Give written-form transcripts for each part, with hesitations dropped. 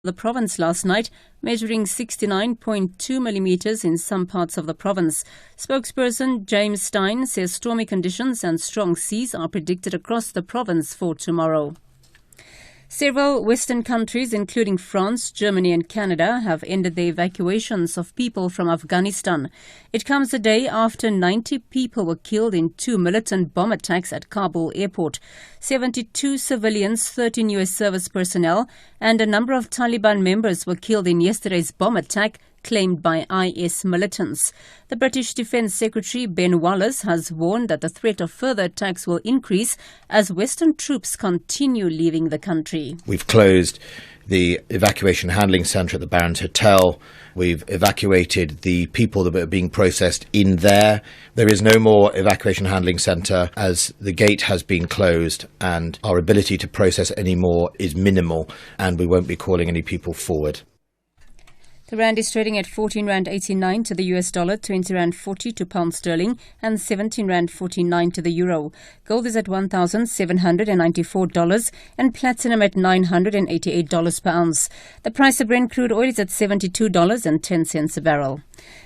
the province last night, measuring 69.2 millimeters in some parts of the province. Spokesperson James Stein says stormy conditions and strong seas are predicted across the province for tomorrow. Several Western countries, including France, Germany and Canada, have ended the evacuations of people from Afghanistan. It comes a day after 90 people were killed in 2 militant bomb attacks at Kabul airport. 72 civilians, 13 U.S. service personnel and a number of Taliban members were killed in yesterday's bomb attack claimed by IS militants. The British Defence Secretary Ben Wallace has warned that the threat of further attacks will increase as Western troops continue leaving the country. We've closed the evacuation handling centre at the Barons Hotel. We've evacuated the people that are being processed in there. There is no more evacuation handling centre as the gate has been closed and our ability to process any more is minimal, and we won't be calling any people forward. The rand is trading at 14 rand 89 to the US dollar, 20 rand 40 to pound sterling and 17 rand 49 to the euro. Gold is at $1,794 and platinum at $988 per ounce. The price of Brent crude oil is at $72.10 a barrel.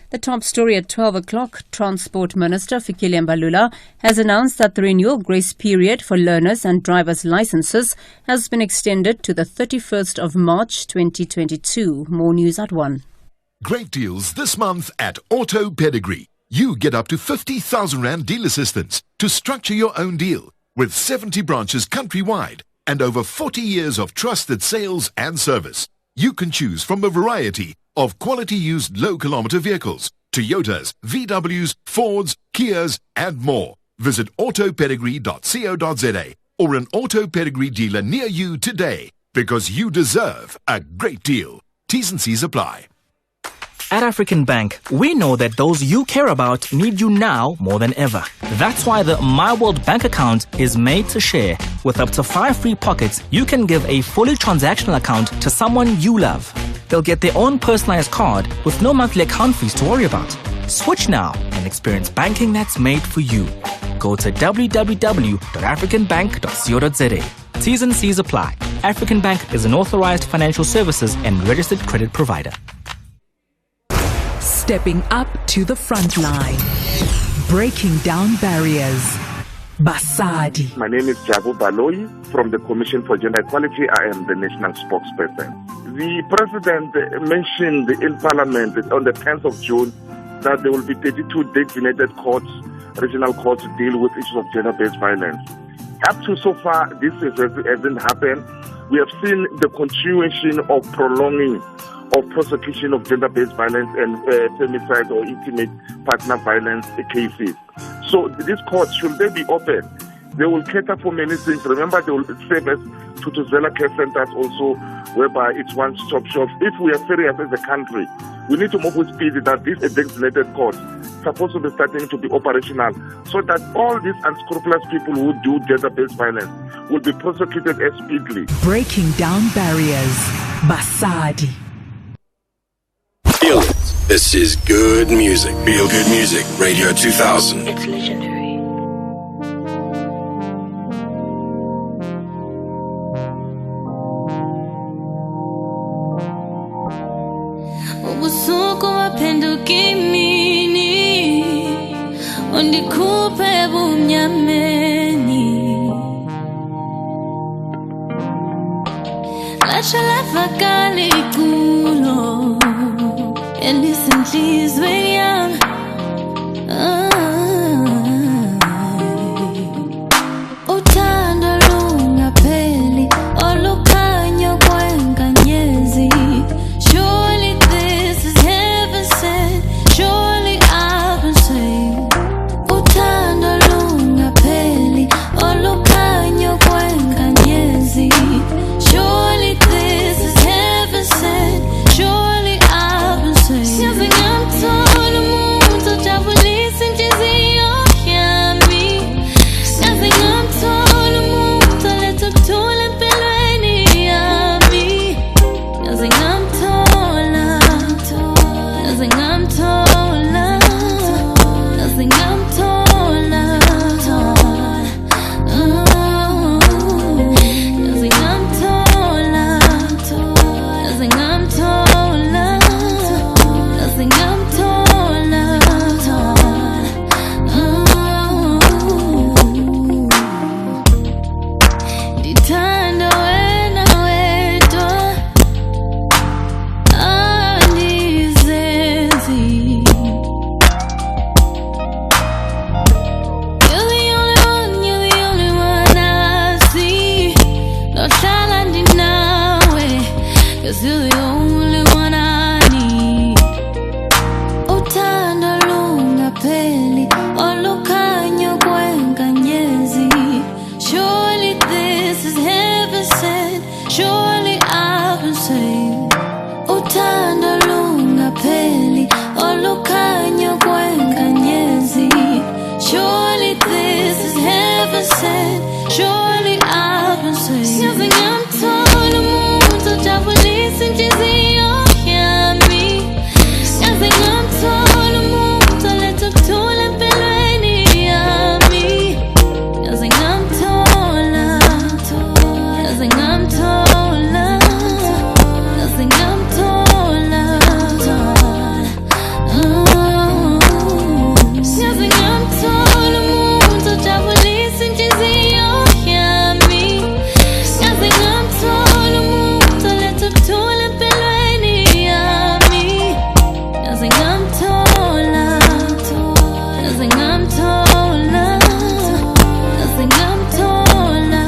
The top story at 12 o'clock, Transport Minister Fikile Mbalula has announced that the renewal grace period for learners and drivers' licenses has been extended to the 31st of March 2022. More news at 1. Great deals this month at Auto Pedigree. You get up to 50,000 Rand deal assistance to structure your own deal with 70 branches countrywide and over 40 years of trusted sales and service. You can choose from a variety of quality used low-kilometer vehicles, Toyotas, VWs, Fords, Kias and more. Visit autopedigree.co.za or an Auto Pedigree dealer near you today because you deserve a great deal. T's and C's apply. At African Bank, we know that those you care about need you now more than ever. That's why the My World Bank account is made to share. With up to 5 free pockets, you can give a fully transactional account to someone you love. They'll get their own personalized card with no monthly account fees to worry about. Switch now and experience banking that's made for you. Go to www.africanbank.co.za. T's and C's apply. African Bank is an authorized financial services and registered credit provider. Stepping up to the front line, breaking down barriers. Basadi. My name is Jabu Baloyi from the Commission for Gender Equality. I am the national spokesperson. The President mentioned in Parliament on the 10th of June that there will be 32 designated courts, regional courts, to deal with issues of gender-based violence. Up to so far, this hasn't happened. We have seen the continuation of prolonging of prosecution of gender-based violence and femicide or intimate partner violence cases. So these courts, should they be open, they will cater for many things. Remember, they will serve as Tutuzela care centers also, whereby it's one-stop shop. If we are serious as a country, we need to move with speed that these designated courts supposed to be starting to be operational so that all these unscrupulous people who do gender-based violence will be prosecuted as speedily. Breaking down barriers. Basadi. Feel it. This is good music. Feel good music. Radio 2000. It's legendary. Ubusuku waphenduka imini undikhuphe ebumnyameni lasha lavakala iculo elisenhlizweni yami uthando lungapheli olukhanya kwenkanyezi. Surely this is heaven sent, surely I've been saved. Uthando lungapheli olukhanya kwenkanyezi. Surely this is heaven sent. 'cause you're the only one I need. Uthando lungapheli olukhanya kwenkanyezi. Surely this is heaven sent, surely I've been saved. Uthando lungapheli olukhanya kwenkanyezi. Surely this is heaven sent, surely I've been saved. Yazi ngamthola umuntu ojabulisa inhliziyo yami. Yazi ngamthola umuntu oletha ukuthula empilweni yami. Yazi ngamthola, yazi ngamthola, yazi ngamthola. Yazi ngamthola umuntu ojabulisa inhliziyo yami. Yazi ngamthola umuntu oletha ukuthula empilweni yami. Yazi ngamthola, yazi ngamthola, yazi ngamthola.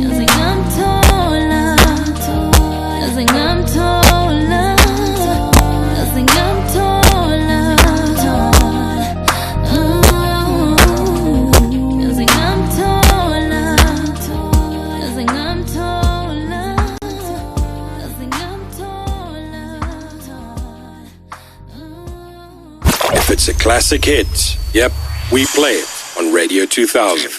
Yazi ngamthola, yazi ngamthola, yazi ngamthola. Yazi ngamthola, yazi ngamthola, yazi ngamthola. If it's a classic hit, yep, we play it on Radio 2000.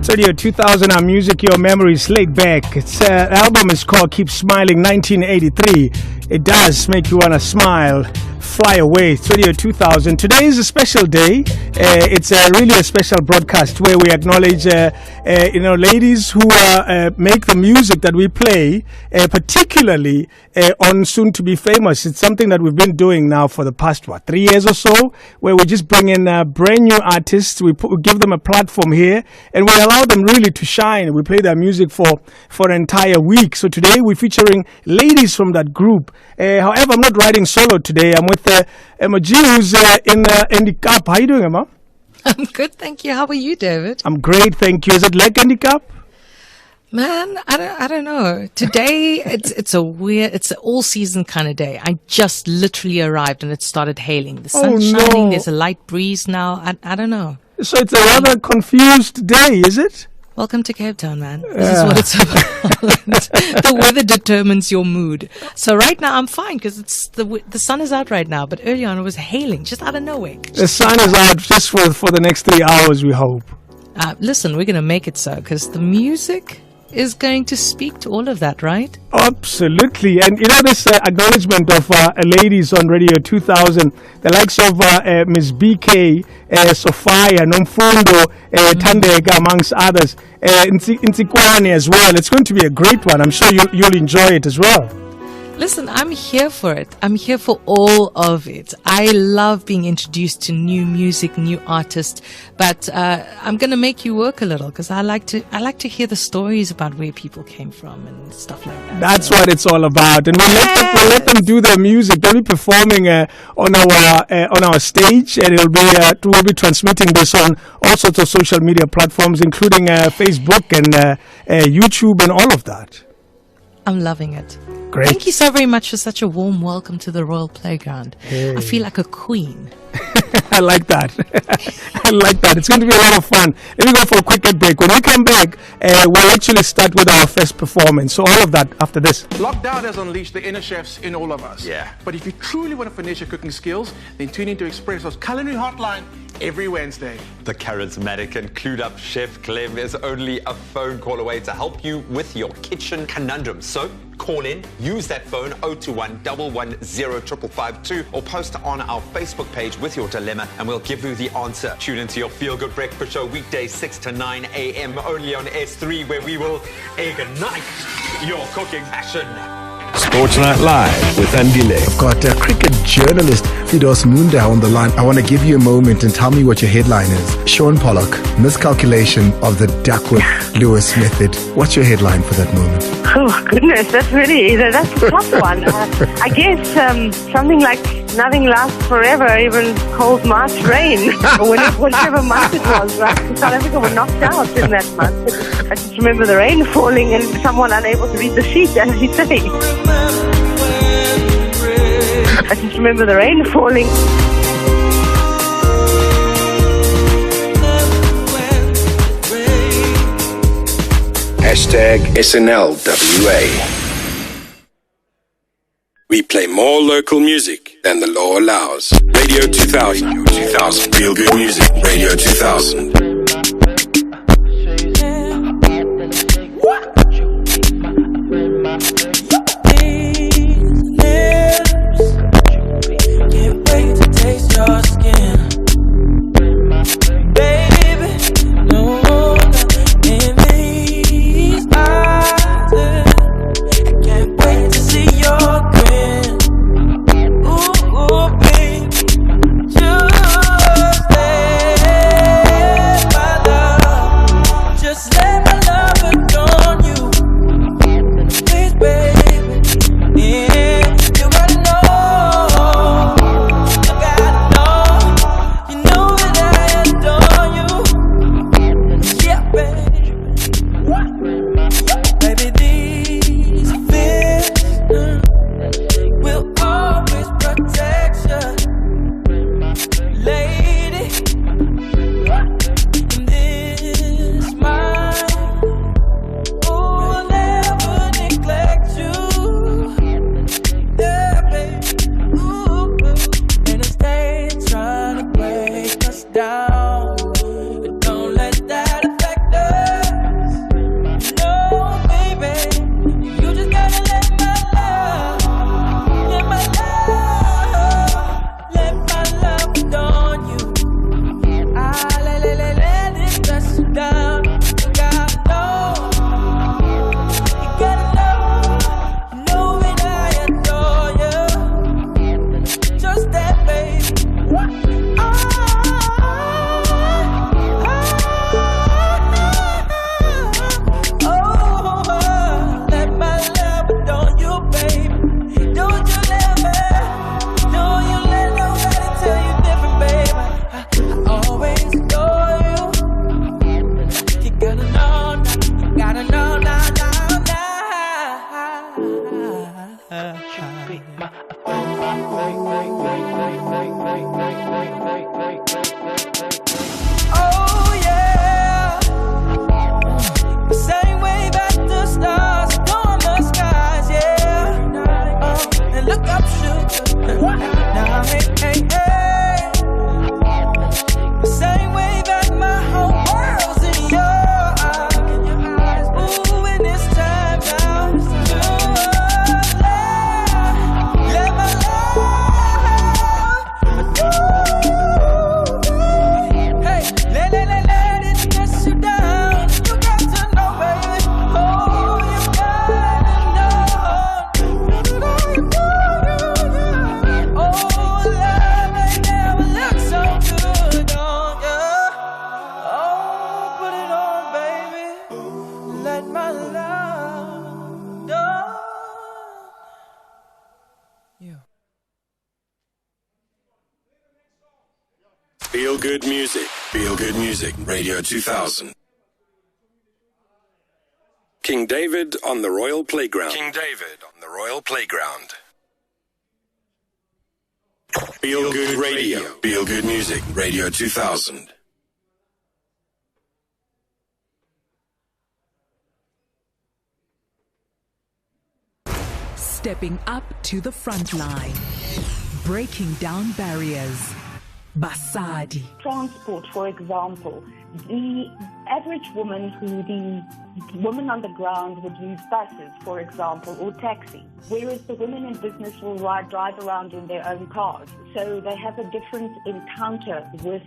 Radio 2000, our music, your memories, laid back. The album is called Keep Smiling 1983. It does make you want to smile, fly away. It's Radio 2000. Today is a special day. It's really a special broadcast where we acknowledge, ladies who make the music that we play, particularly on Soon to Be Famous. It's something that we've been doing now for the past, 3 years or so, where we just bring in brand new artists. We give them a platform here, and we allow them really to shine. We play their music for an entire week. So today we're featuring ladies from that group. However, I'm not riding solo today. I'm with Emma G, who's in the Cup. How are you doing, Emma? I'm good, thank you. How are you, David? I'm great, thank you. Is it like Andy Cup? Man, I don't know. Today it's an all season kind of day. I just literally arrived and it started hailing. The sun's shining. There's a light breeze now. I don't know. So it's a rather confused day, is it? Welcome to Cape Town, man. This is what it's about. The weather determines your mood. So right now I'm fine because it's the sun is out right now. But early on it was hailing just out of nowhere. The sun is out just for the next 3 hours, we hope. Listen, we're going to make it so because the music is going to speak to all of that, right? Absolutely. And this acknowledgement of ladies on Radio 2000, the likes of Ms. BK, Sophia, Nomfundo, Tandega, amongst others, Ntsikwani as well. It's going to be a great one. I'm sure you'll enjoy it as well. Listen, I'm here for it. I'm here for all of it. I love being introduced to new music, new artists, but I'm going to make you work a little because I like to hear the stories about where people came from and stuff like that. That's what it's all about. And we'll let them do their music. They'll be performing on our stage, and we'll be transmitting this on all sorts of social media platforms, including Facebook and YouTube and all of that. I'm loving it. Great. Thank you so very much for such a warm welcome to the Royal Playground. Hey. I feel like a queen. I like that. I like that. It's going to be a lot of fun. Let me go for a quick break. When we come back, we'll actually start with our first performance. So all of that after this. Lockdown has unleashed the inner chefs in all of us. Yeah. But if you truly want to finish your cooking skills, then tune into Espresso's Culinary Hotline every Wednesday. The charismatic and clued-up Chef Clem is only a phone call away to help you with your kitchen conundrum. So call in, use that phone 021 110 552 or post on our Facebook page with your dilemma and we'll give you the answer. Tune into your Feel Good Breakfast Show weekdays 6 to 9 a.m. only on S3 where we will ignite your cooking passion. Sports Night Live with Andy Lake. I've got cricket journalist Fidos Munda on the line. I want to give you a moment and tell me what your headline is. Sean Pollock, miscalculation of the Duckworth-Lewis method. What's your headline for that moment? Oh, goodness, that's a tough one. I guess something like nothing lasts forever, even cold March rain, or whichever month it was, right? South Africa were knocked out in that month. I just remember the rain falling and someone unable to read the sheet, as you say. I just remember the rain falling. #SNLWA. We play more local music than the law allows. Radio 2000. 2000. Feel good music. Radio 2000. good music. Feel good music. Radio 2000. King David on the Royal Playground. King David on the Royal Playground. Feel good radio. Feel good music. Radio 2000. Stepping up to the front line. Breaking down barriers. Basadi. Transport, for example, the average woman the woman on the ground would use buses, for example, or taxi, whereas the women in business will drive around in their own cars. So they have a different encounter with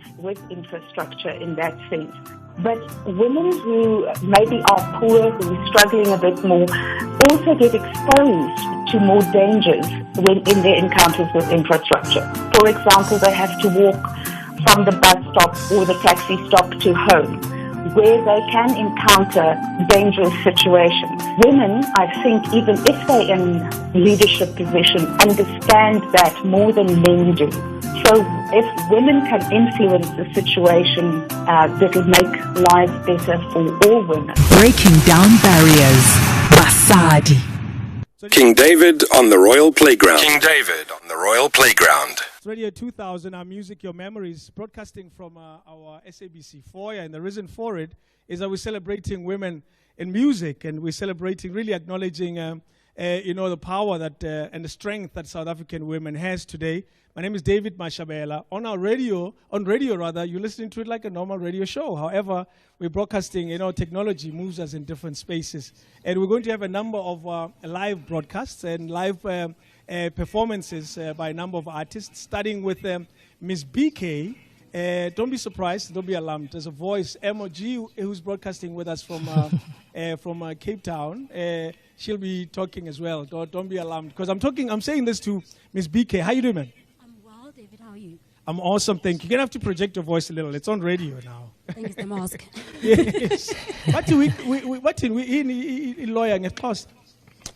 infrastructure in that sense. But women who maybe are poor, who are struggling a bit more, also get exposed to more dangers when in their encounters with infrastructure. For example, they have to walk from the bus stop or the taxi stop to home, where they can encounter dangerous situations. Women, I think, even if they're in leadership position, understand that more than men do. So if women can influence the situation, that'll make life better for all women. Breaking down barriers. Basadi. King David on the Royal Playground. King David on the Royal Playground. It's Radio 2000, our music, your memories, broadcasting from our SABC foyer. And the reason for it is that we're celebrating women in music, and we're celebrating, really acknowledging, the power that and the strength that South African women has today. My name is David Mashabela. On radio, you're listening to it like a normal radio show. However, we're broadcasting, technology moves us in different spaces. And we're going to have a number of live broadcasts and live performances by a number of artists, starting with Miss BK. Don't be surprised, don't be alarmed. There's a voice, MOG, who's broadcasting with us from Cape Town. She'll be talking as well. Don't be alarmed, because I'm saying this to Miss BK. How you doing, man? David, how are you? I'm awesome, thank you. You're going to have to project your voice a little. It's on radio now. Thanks, the mask. Yes. What do we in lawyer get past?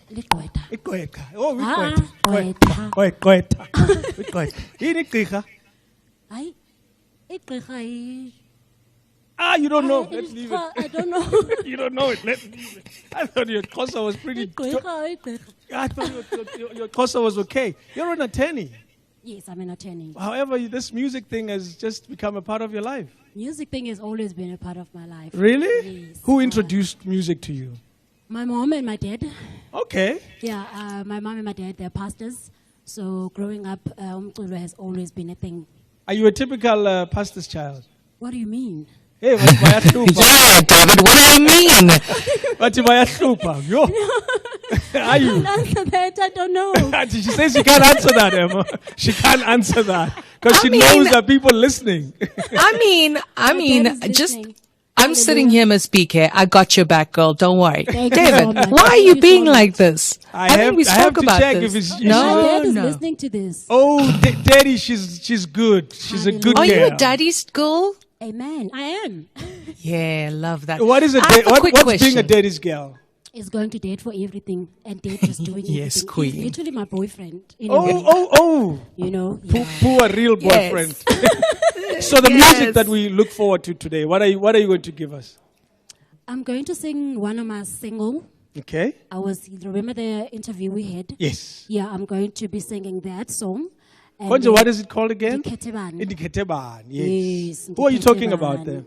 Igqwetha. Oh, igqwetha. Igqwetha. Yini igqirha? Hayi. Igqirha. You don't know. Let's leave it. I don't know. You don't know it. Let's leave it. I thought your Xhosa was pretty... I thought your Xhosa was okay. You're an attorney. Yes, I'm an attorney. However, this music thing has just become a part of your life. Music thing has always been a part of my life. Really? Yes. Who introduced music to you? My mom and my dad. Okay. Yeah, my mom and my dad, they're pastors. So growing up, umculo has always been a thing. Are you a typical pastor's child? What do you mean? Hey, yeah, David, what do you mean? Are you? I can't answer that. I don't know. She says she can't answer that, Emma. She can't answer that because she knows that people listening. I'm sitting here, Miss BK. I got your back, girl. Don't worry. Thank David, you so much. why are you being like this? I have to check if it's... My dad is listening to this. Oh, Daddy, she's good. She's a good girl. Are you a daddy's girl? Amen. I am. Yeah, love that. What is it? What's being a daddy's girl? Is going to date for everything, and date just doing yes, everything. queen. He's literally my boyfriend. Oh. You know, poor real boyfriend. So the music that we look forward to today, what are you going to give us? I'm going to sing one of my single. Okay. Remember the interview we had? Yes. Yeah, I'm going to be singing that song. What is it called again? Indiketeban. Yes. Who are you talking about there?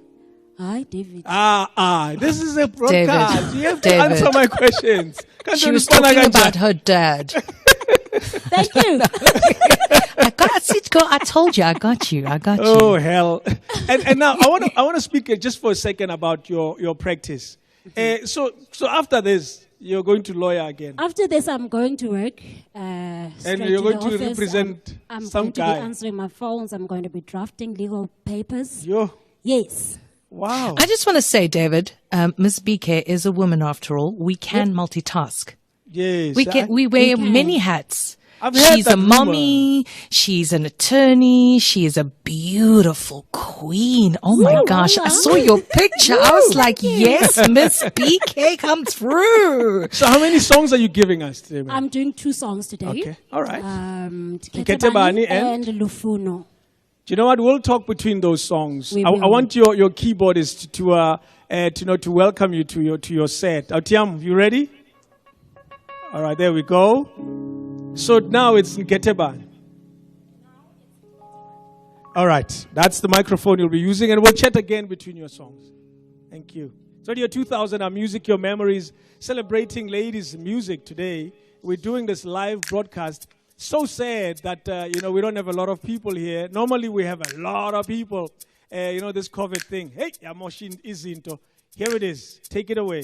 Hi, David. This is a broadcast. David. You have to answer my questions. She was talking about her dad. Thank you. I told you, I got you. Oh, hell. And now I want to speak just for a second about your practice. So after this, you're going to lawyer again. After this, I'm going to work. And you're going to represent I'm some going guy. to be answering my phones. I'm going to be drafting legal papers. Yes. Wow. I just want to say, David, Miss BK is a woman after all. We can multitask. Yes. We wear many hats. She's a mommy. She's an attorney. She is a beautiful queen. Oh my gosh. I saw your picture. I was like, yes, Miss BK come through. So how many songs are you giving us today, man? I'm doing 2 songs today. Okay. All right. Tiketebani and Lufuno. Do you know what? We'll talk between those songs. We I will. want your keyboardist to welcome you to your set. Autiam, you ready? All right, there we go. So now it's Nketeban. All right, that's the microphone you'll be using, and we'll chat again between your songs. Thank you. So your 2000, our Music, Your Memories, celebrating ladies' music today. We're doing this live broadcast. So sad that, we don't have a lot of people here. Normally we have a lot of people. This COVID thing. Hey, Yamoshin is into. Here it is. Take it away.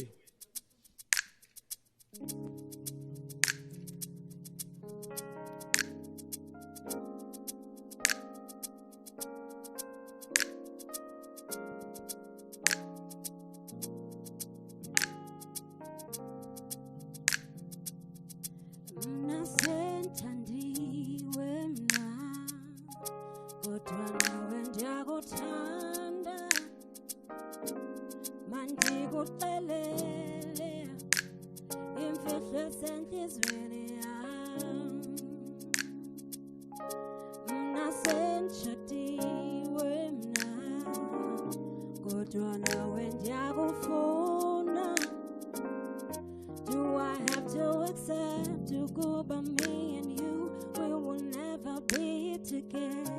Do I have to accept to go by me and you? We will never be together.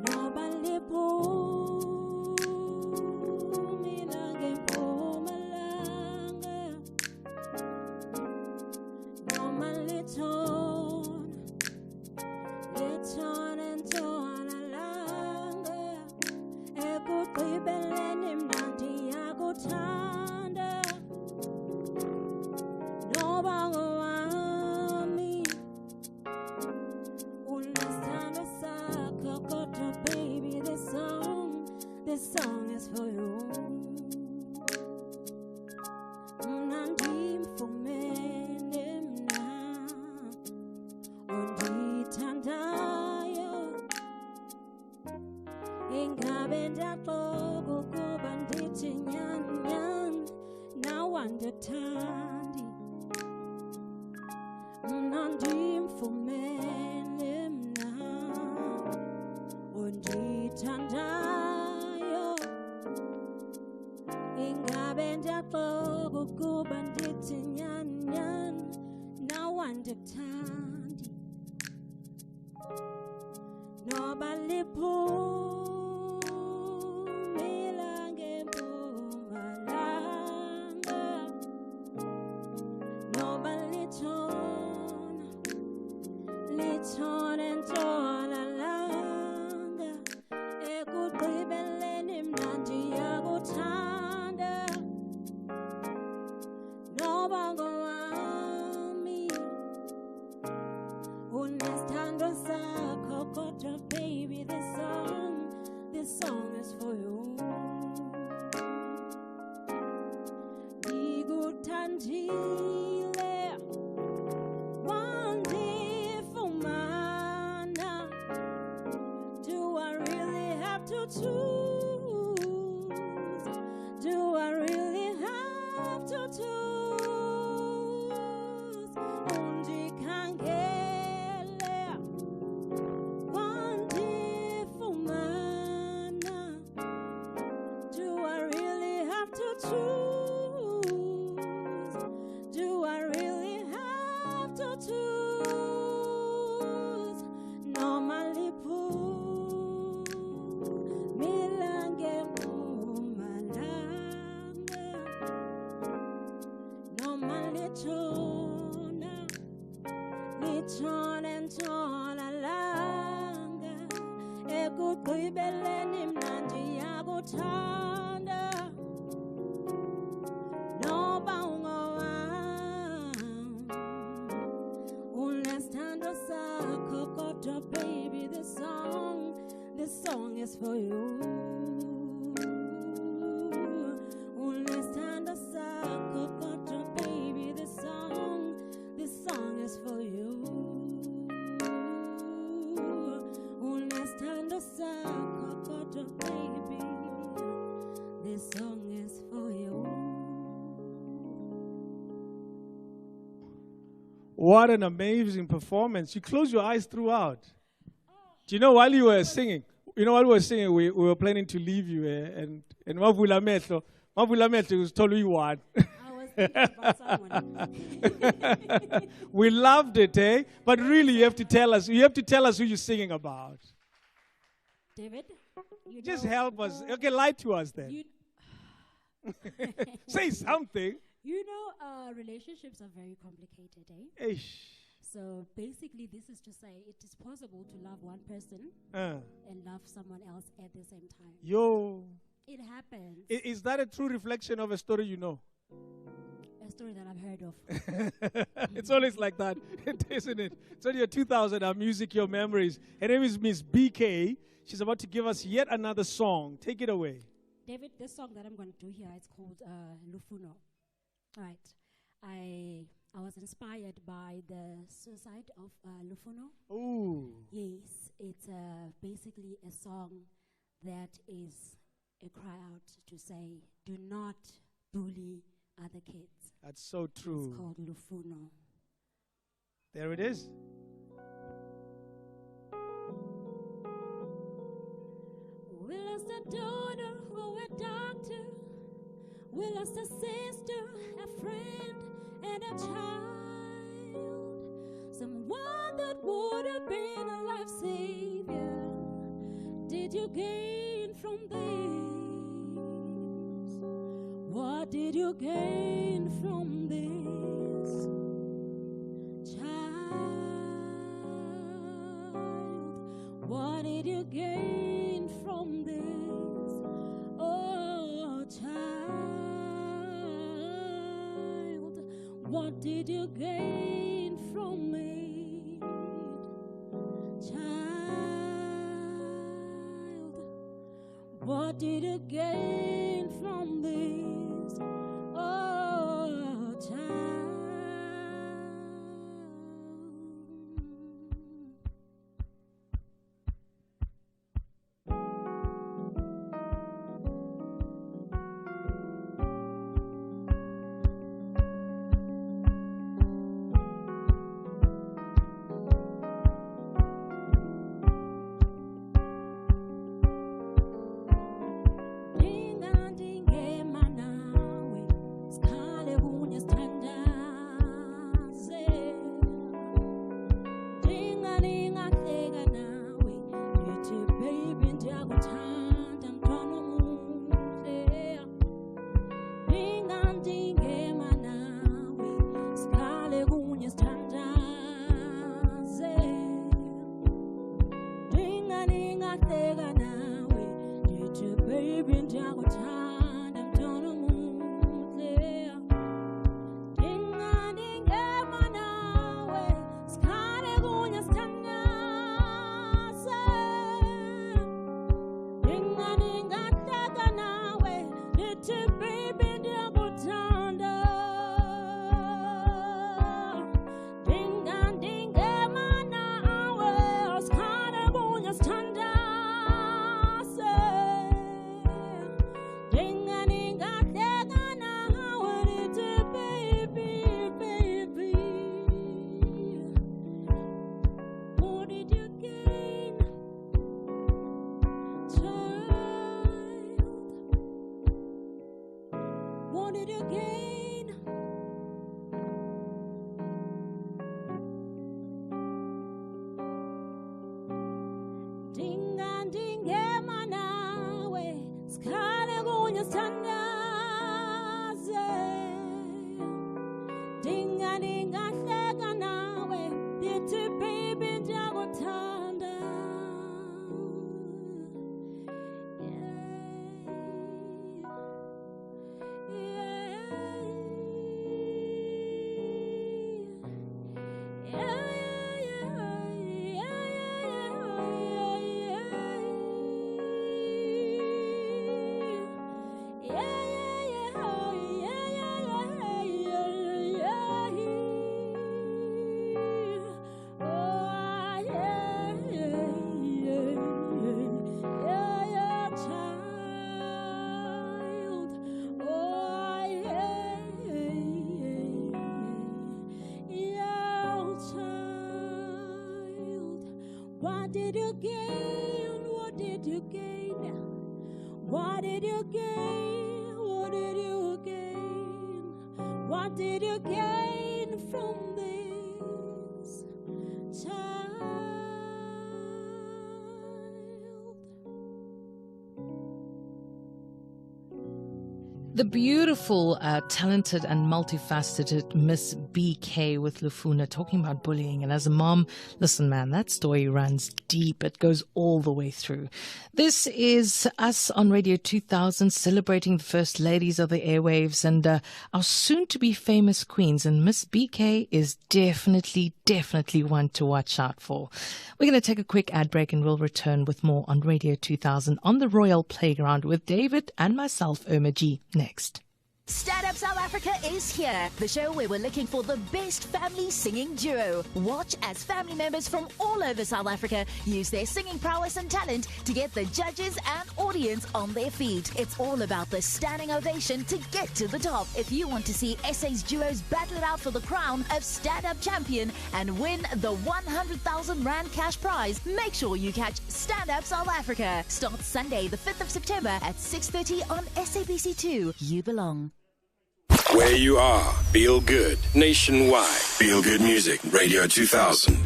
Nobody pull me like pull malanga. Normally torn and torn alanga. Eko kuibeleni mnandi yako tanda. No bango wami. Unastana saka koto baby. This song is for you. Mnandi mfumene mna. Undi tandayo. Ingabe ndaqoko kuba ndithi nyan now undertandi mna ndimfumene mna undithandayo ingabe ndaqoko kuba ndithi nyan now undertandi noba liphu Torn and torn alanga. Ekugqibeleni mnandi yakuthanda. Nobango wami. Unesithando sakho kodwa baby this song is for you. Ngikuthandile. Choose? Do I really have to choose? Undikangele wandifumana. Do I really have to choose? Do I really have to choose? Normally torn and torn alanga. Ekugqibeleni mnandi yakuthanda. Noba ungowami. Unesithando sakho kodwa baby this song is for you. Unesithando sakho kodwa baby this song is for you. Unesithando sakho kodwa baby this song is for you. What an amazing performance. You closed your eyes throughout. Do you know while you were singing, we were planning to leave you and Mavula Metro was totally one. We loved it, eh? But really you have to tell us who you're singing about. David, just help us. Okay, lie to us then. Say something. You know, relationships are very complicated, eh? Eish. So basically, this is to say it is possible to love one person and love someone else at the same time. Yo. It happens. Is that a true reflection of a story you know? A story that I've heard of. It's always like that, isn't it? It's on your 2000, our music, your memories. Her name is Miss BK. She's about to give us yet another song. Take it away. David, this song that I'm going to do here, it's called Lufuno. Right. I was inspired by the suicide of Lufuno. Ooh. Yes, it's basically a song that is a cry out to say, do not bully other kids. That's so true. It's called Lufuno. There it is. We lost a daughter or a doctor. We lost a sister, a friend, and a child. Someone that would have been a life savior. Did you gain from this? What did you gain from this? Child, what did you gain from this? Oh, child, what did you gain from it? Child, what did you gain from this? Oh, child. did you gain? What did you gain? What did you gain? What did you gain? What did you gain from this child? The beautiful, talented and multifaceted Miss BK with Lufuna talking about bullying. And as a mom, listen, man, that story runs deep. It goes all the way through. This is us on Radio 2000 celebrating the first ladies of the airwaves and our soon-to-be famous queens. And Miss BK is definitely one to watch out for. We're going to take a quick ad break and we'll return with more on Radio 2000 on the Royal Playground with David and myself, Irma G. Next. Stand Up South Africa is here, the show where we're looking for the best family singing duo. Watch as family members from all over South Africa use their singing prowess and talent to get the judges and audience on their feet. It's all about the standing ovation to get to the top. If you want to see SA's duos battle it out for the crown of Stand Up Champion and win the 100,000 Rand cash prize, make sure you catch Stand Up South Africa. Starts Sunday, the 5th of September at 6:30 on SABC2. You belong. Where you are, feel good. Nationwide, feel good music. Radio 2000.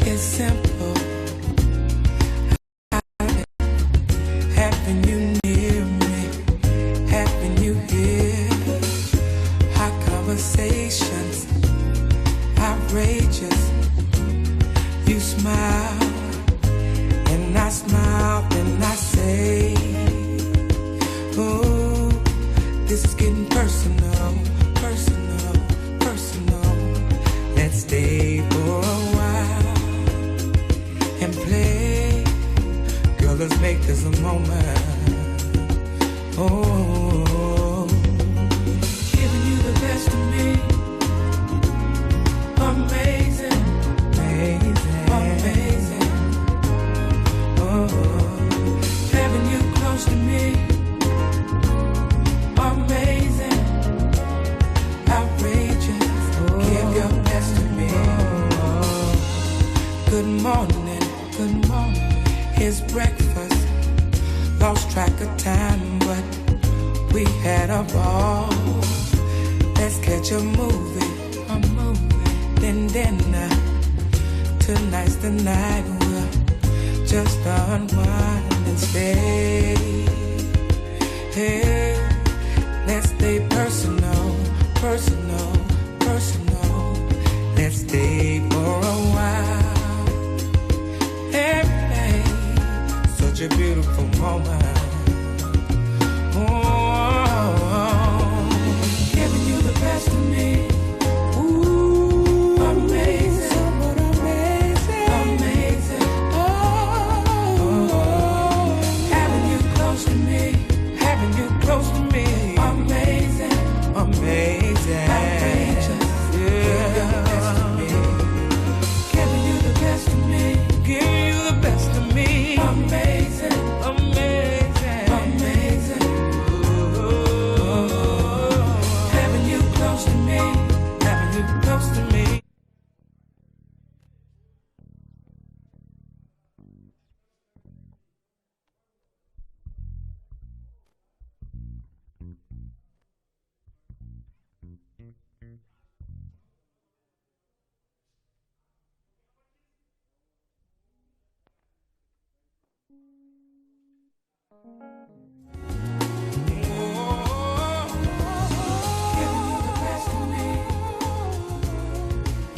It's simple. Having you near me, having you here. Hot conversations, outrageous. You smile, and I smile, and I say, oh, this is getting personal, personal, personal. Let's stay for a while and play. Girl, let's make this a moment. Oh, giving you the best of me. Amazing, amazing, amazing. Oh, having you close to me. Amazing, outrageous. Give your best to me. Good morning, good morning. Here's breakfast. Lost track of time, but we had a ball. Let's catch a movie, then dinner. Tonight's the night we'll just unwind and stay. Hey, let's stay personal, personal, personal. Let's stay for a while. Hey, such a beautiful moment. Oh, giving you the best of me. Ooh, amazing, somewhat amazing, amazing. Oh, having you close to me, having you close to me. Amazing, amazing, outrageous. Yeah, giving you the best of me, giving you the best of me. Amazing, amazing, amazing. Oh, having you close to me, having you close to me.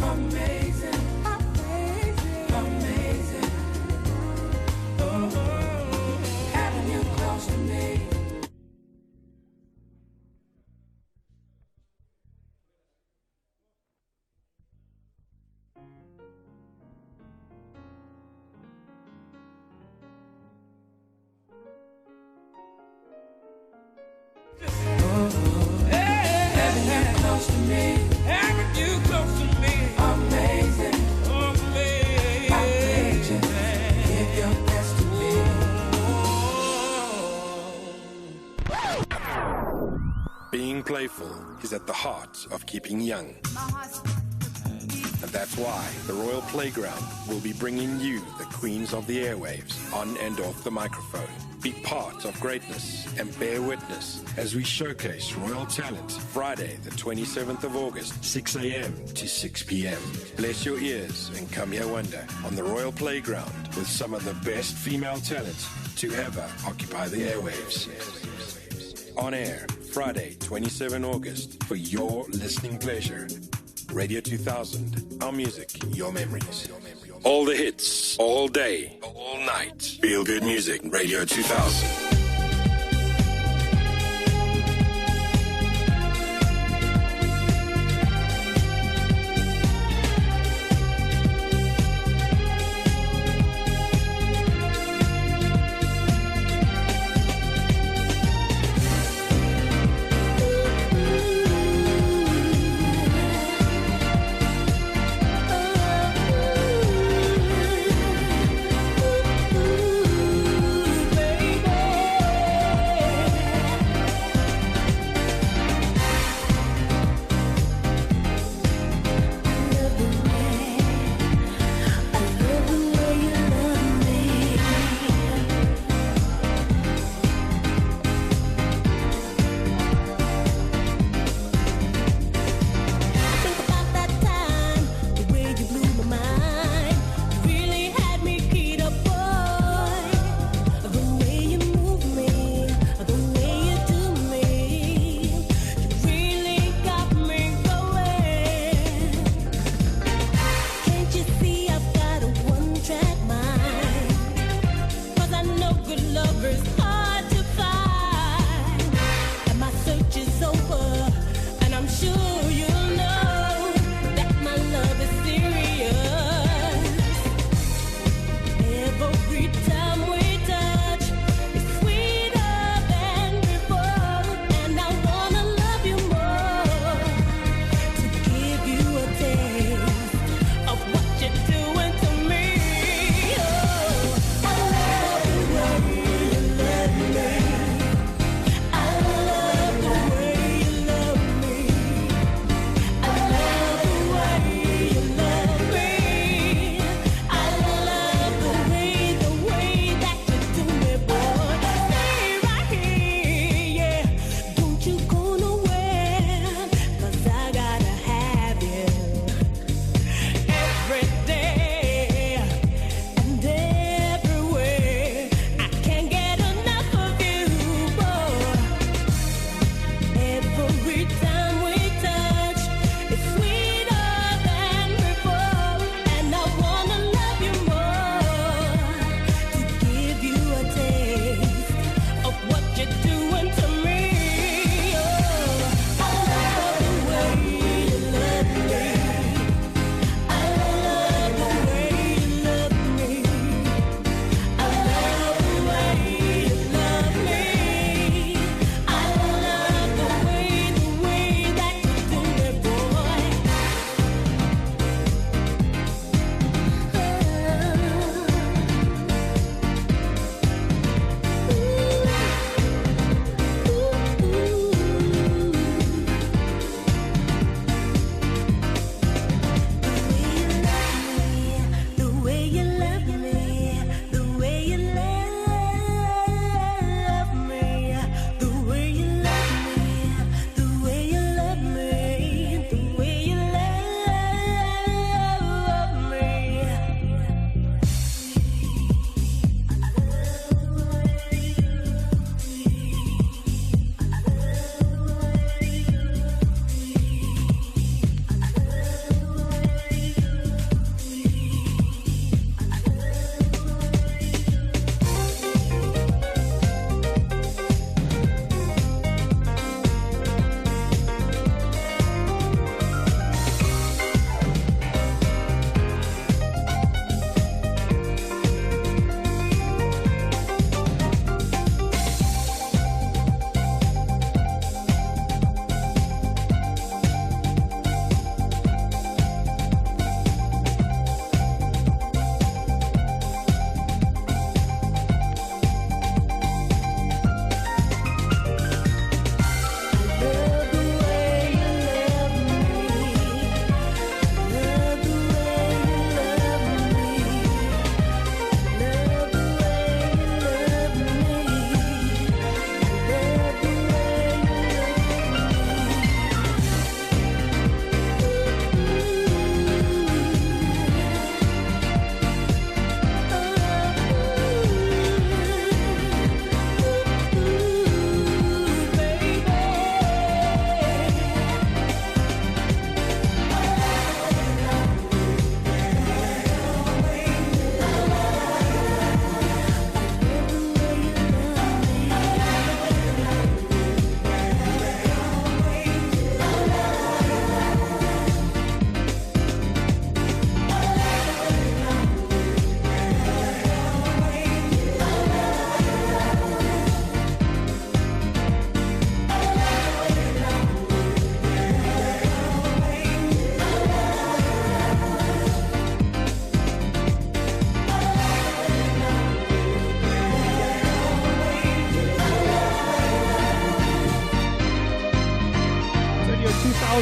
Amazing, amazing, amazing. Oh, having you close to me. youthful is at the heart of keeping young. And that's why the Royal Playground will be bringing you the queens of the airwaves on and off the microphone. Be part of greatness and bear witness as we showcase royal talent Friday, the 27th of August, 6 a.m. to 6 p.m. Bless your ears and come here wonder on the Royal Playground with some of the best female talent to ever occupy the airwaves. On air, Friday, 27 August, for your listening pleasure. Radio 2000, our music, your memories. All the hits, all day, all night. Feel good music, Radio 2000. Baby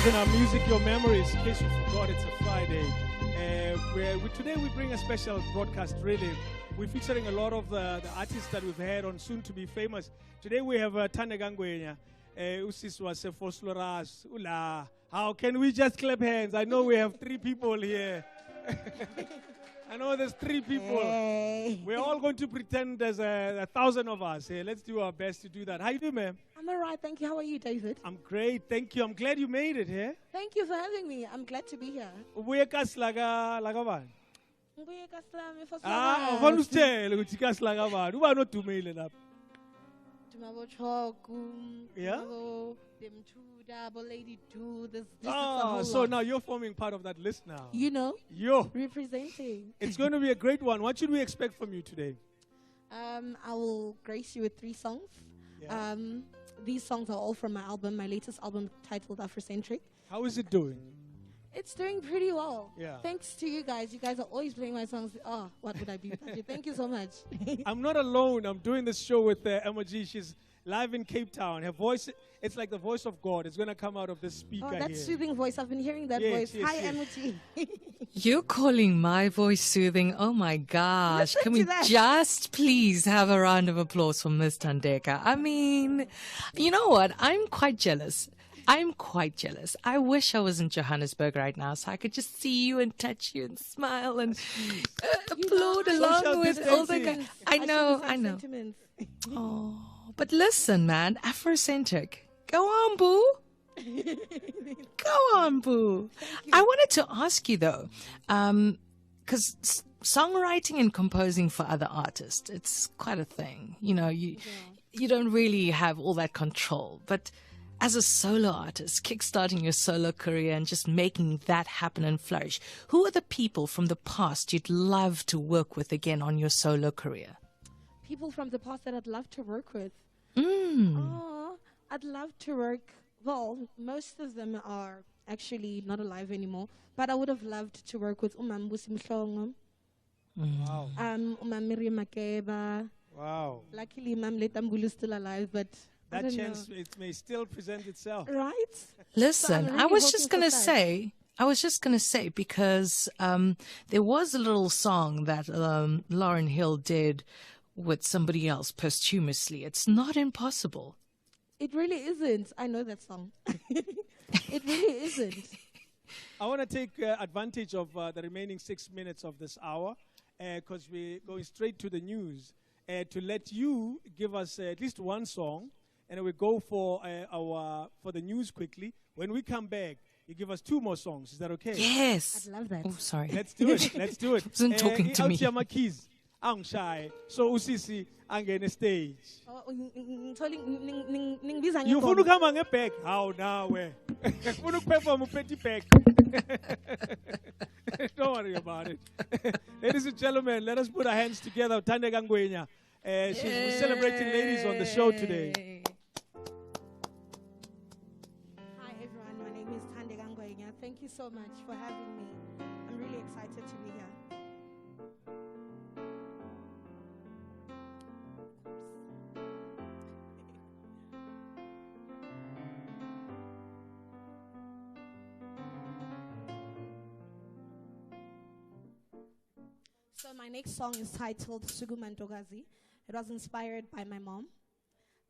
Studios in our Music Your Memories. In case you forgot, it's a Friday. Today we bring a special broadcast, really. We're featuring a lot of the artists that we've had on Soon to Be Famous. Today we have Tande Gangwenya, Usiswa Sefosloras, Ula. How can we just clap hands? I know we have 3 people here. I know there's 3 people. Hey. We're all going to pretend there's 1,000 of us here. Let's do our best to do that. How you doing, ma'am? I'm all right, thank you. How are you, David? I'm great, thank you. I'm glad you made it here. Thank you for having me. I'm glad to be here. Ubuye kaslaga bani? Ngibuye kaSlami for Ufuna usitshele ukuthi kaslaga bani? Ubani odumile lapha? Dumabo Choku, Yeah? Dumabo Demtuda, Lady Do. This is a whole so lot. now you're forming part of that list now. You know? Yo. Representing. It's going to be a great one. What should we expect from you today? I will grace you with 3 songs. Yeah. These songs are all from my album, my latest album titled Afrocentric. How is it doing? It's doing pretty well. Yeah. Thanks to you guys. You guys are always playing my songs. Oh, what would I be without you? Thank you so much. I'm not alone. I'm doing this show with Emma G. She's live in Cape Town. Her voice, it's like the voice of God. It's going to come out of this speaker Oh, that here. soothing voice. I've been hearing that Yes, voice. yes, Hi, yes. Emoji. You're calling my voice soothing. Oh my gosh. Can we to that. just please have a round of applause for Miss Tandeka? I mean, you know what? I'm quite jealous. I wish I was in Johannesburg right now so I could just see you and touch you and smile and applaud along Social with all the distancing. guys. I know. Sentiments. Oh, but listen, man, Afrocentric. Go on, boo. Go on, boo. I wanted to ask you though, because songwriting and composing for other artists, it's quite a thing. You know, you don't really have all that control. But as a solo artist, kickstarting your solo career and just making that happen and flourish, who are the people from the past you'd love to work with again on your solo career? People from the past that I'd love to work with. Mm. Oh, I'd love to work. Well, most of them are actually not alive anymore. But I would have loved to work with Umam Busimhlongo. Wow. Umam Miriam Makeba. Wow. Luckily, Mam Letambulu is still alive, but I That don't chance, know. it may still present itself. Right? Listen, So I'm I really was hoping just for gonna that. say because there was a little song that Lauryn Hill did with somebody else posthumously. It's not impossible. It really isn't. I know that song. It really isn't. I want to take advantage of the remaining 6 minutes of this hour because we're going straight to the news to let you give us at least one song, and then we go for the news quickly. When we come back, you give us 2 more songs. Is that okay? Yes. I'd love that. Oh, sorry. Let's do it. Let's do it. Wasn't talking to me. My keys. I'm shy. So Usisi, I'm going to stage. You funa ukuhamba ngebag? How now we? Funa ukuperform uphethe ibag. Don't worry about it. Ladies and gentlemen, let us put our hands together. Tande Gangwenya. We're celebrating ladies on the show today. Hi everyone, my name is Tande Gangwenya. Thank you so much for having me. I'm really excited to be here. So my next song is titled Sugumantogazi. It was inspired by my mom.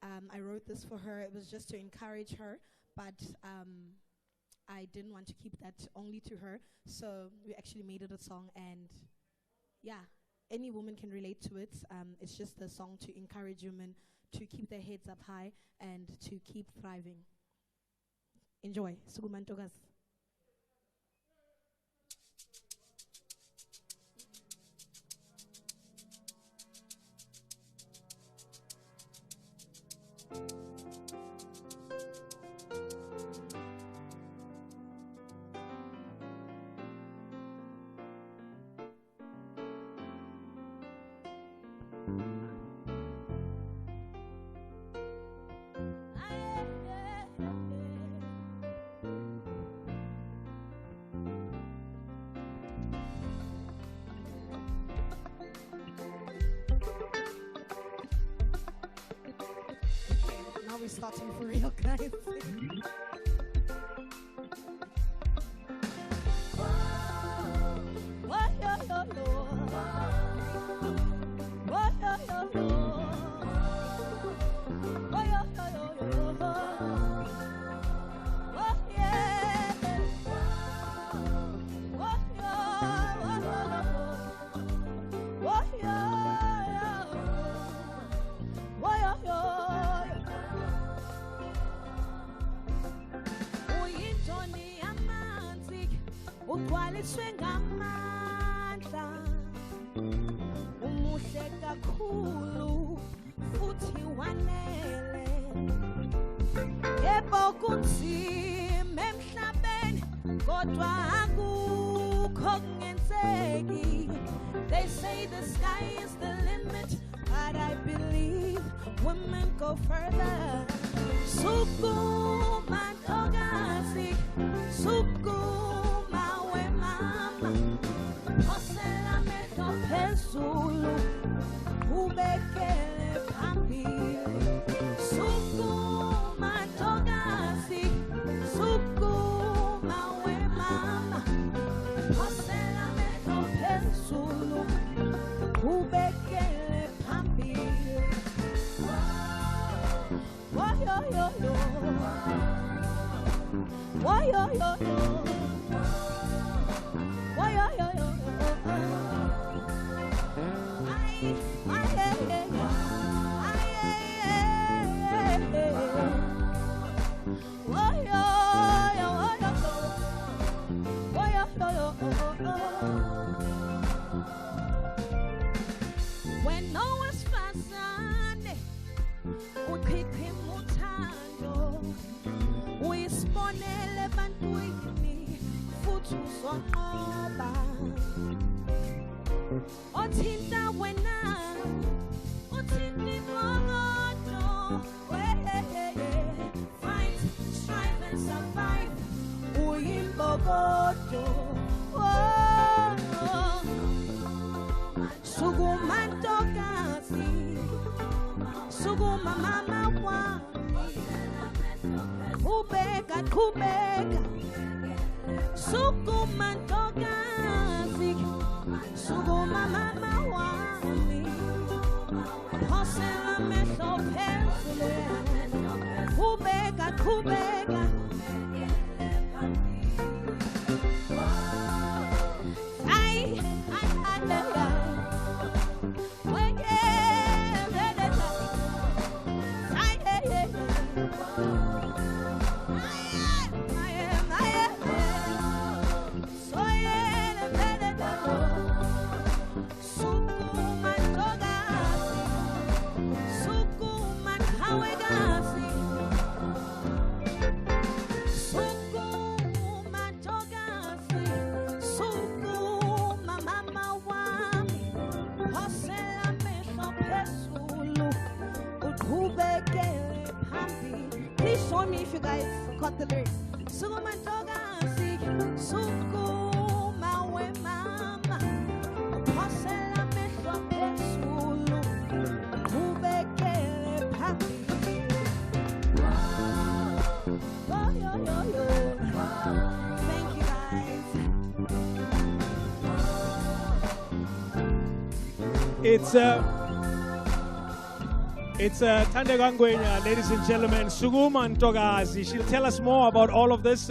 I wrote this for her. It was just to encourage her, but I didn't want to keep that only to her. So we actually made it a song, and yeah, any woman can relate to it. It's just a song to encourage women to keep their heads up high and to keep thriving. Enjoy. Sugumantogazi. Now we're starting for real, guys. umiswe ngamandla umuhle kakhulu futhi wanele yebo kunzima emhlabeni kodwa akukho kungenzeki. They say the sky is the limit, but I believe women go further. Sukuma ntokazi, sukuma we mama, phosela amehlo phezulu, ubekele phambili. Sukuma ntokazi, sukuma we mama, phosela amehlo phezulu, ubekele phambili. Whoa, yo, yo, yo. Whoa, yo, yo, yo. Whoa, yo, yo, yo. Ay, ay, ay, ay, ay, ay, ay. Whoa, yo, yo, yo, yo. Whoa, yo, yo, yo. When no one's fast, ukhiphe uthando uyisibonele ebantwini futhi uzonqoba othinta wena uthinta imoto fight, strive and survive uyimbokodo sukuma ntokazi sukuma mama wami ubeka kubeka sukuma ntokazi sukuma mama wami phosela amehlo phezulu kubeka kubeka ay ay ay Please show me if you guys caught the lyrics. Sukuma ntokazi, sukuma we mama, phosela amehlo phezulu, ubekele phambili. Oh, yo, yo, yo. Thank you guys. It's Tande Gangwenya, ladies and gentlemen, Sukuma Ntokazi. She'll tell us more about all of this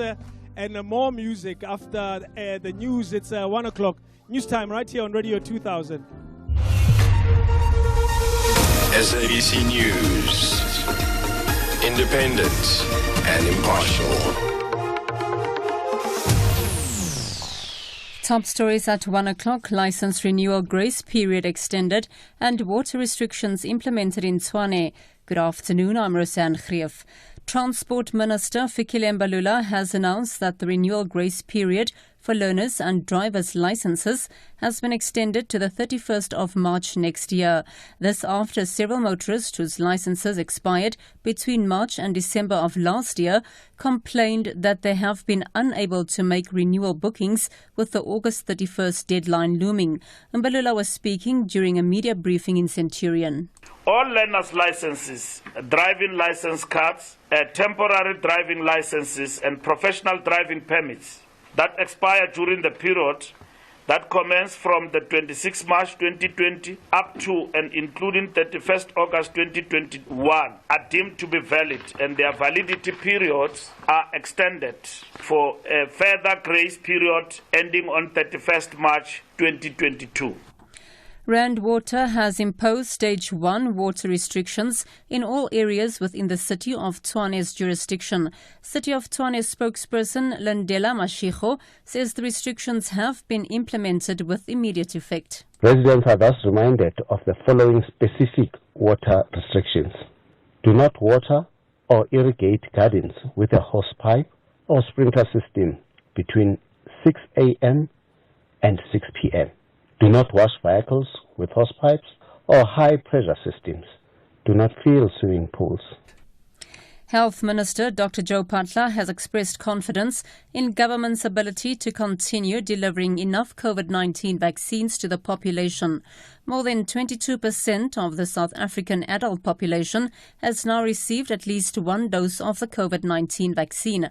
and more music after the news. It's 1 o'clock news time right here on Radio 2000. SABC News. Independent and impartial. Top stories at 1 o'clock. License renewal grace period extended and water restrictions implemented in Tshwane. Good afternoon, I'm Roseanne Greef. Transport Minister Fikile Mbalula has announced that the renewal grace period for learners and drivers' licenses has been extended to the 31st of March next year. This after several motorists whose licenses expired between March and December of last year complained that they have been unable to make renewal bookings with the August 31st deadline looming. Mbalula was speaking during a media briefing in Centurion. All learners' licenses, driving license cards, temporary driving licenses and professional driving permits that expire during the period that commence from the 26th March 2020 up to and including 31st August 2021 are deemed to be valid, and their validity periods are extended for a further grace period ending on 31st March 2022. Rand Water has imposed Stage 1 water restrictions in all areas within the City of Tshwane's jurisdiction. City of Tshwane spokesperson Landela Mashego says the restrictions have been implemented with immediate effect. Residents are thus reminded of the following specific water restrictions. Do not water or irrigate gardens with a hosepipe or sprinkler system between 6 a.m. and 6 p.m. Do not wash vehicles with hosepipes or high-pressure systems. Do not fill swimming pools. Health Minister Dr. Joe Patla has expressed confidence in government's ability to continue delivering enough COVID-19 vaccines to the population. More than 22% of the South African adult population has now received at least one dose of the COVID-19 vaccine.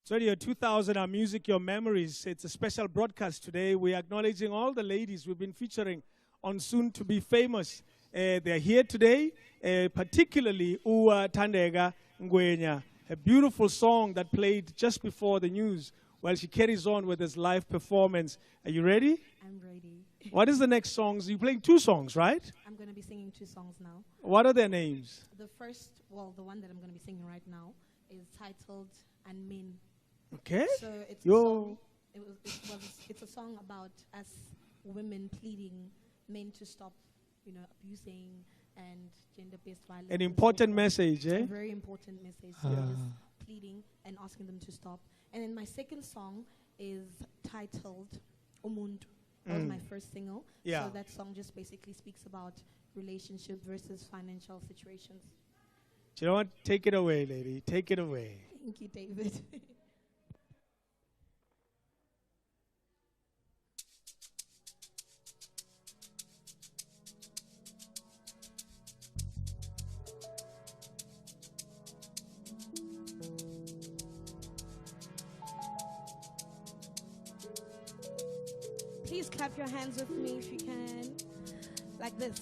Radio 2000, Our Music, Your Memories. It's a special broadcast today. We're acknowledging all the ladies we've been featuring on Soon to Be Famous. They're here today, particularly Uwa Tandega Ngwenya, a beautiful song that played just before the news while she carries on with this live performance. Are you ready? I'm ready. What is the next songs? You're playing two songs, right? I'm going to be singing two songs now. What are their names? The first, well, the one that I'm going to be singing right now is titled Unmin. Okay. So it's a song. It's a song about us women pleading men to stop, abusing and gender-based violence. An important message, eh? A very important message. So just pleading and asking them to stop. And then my second song is titled Umuntu. That was my first single. Yeah. So that song just basically speaks about, relationship versus financial situations. Do you know what? Take it away, lady. Take it away. Thank you, David. Please clap your hands with me if you can, like this.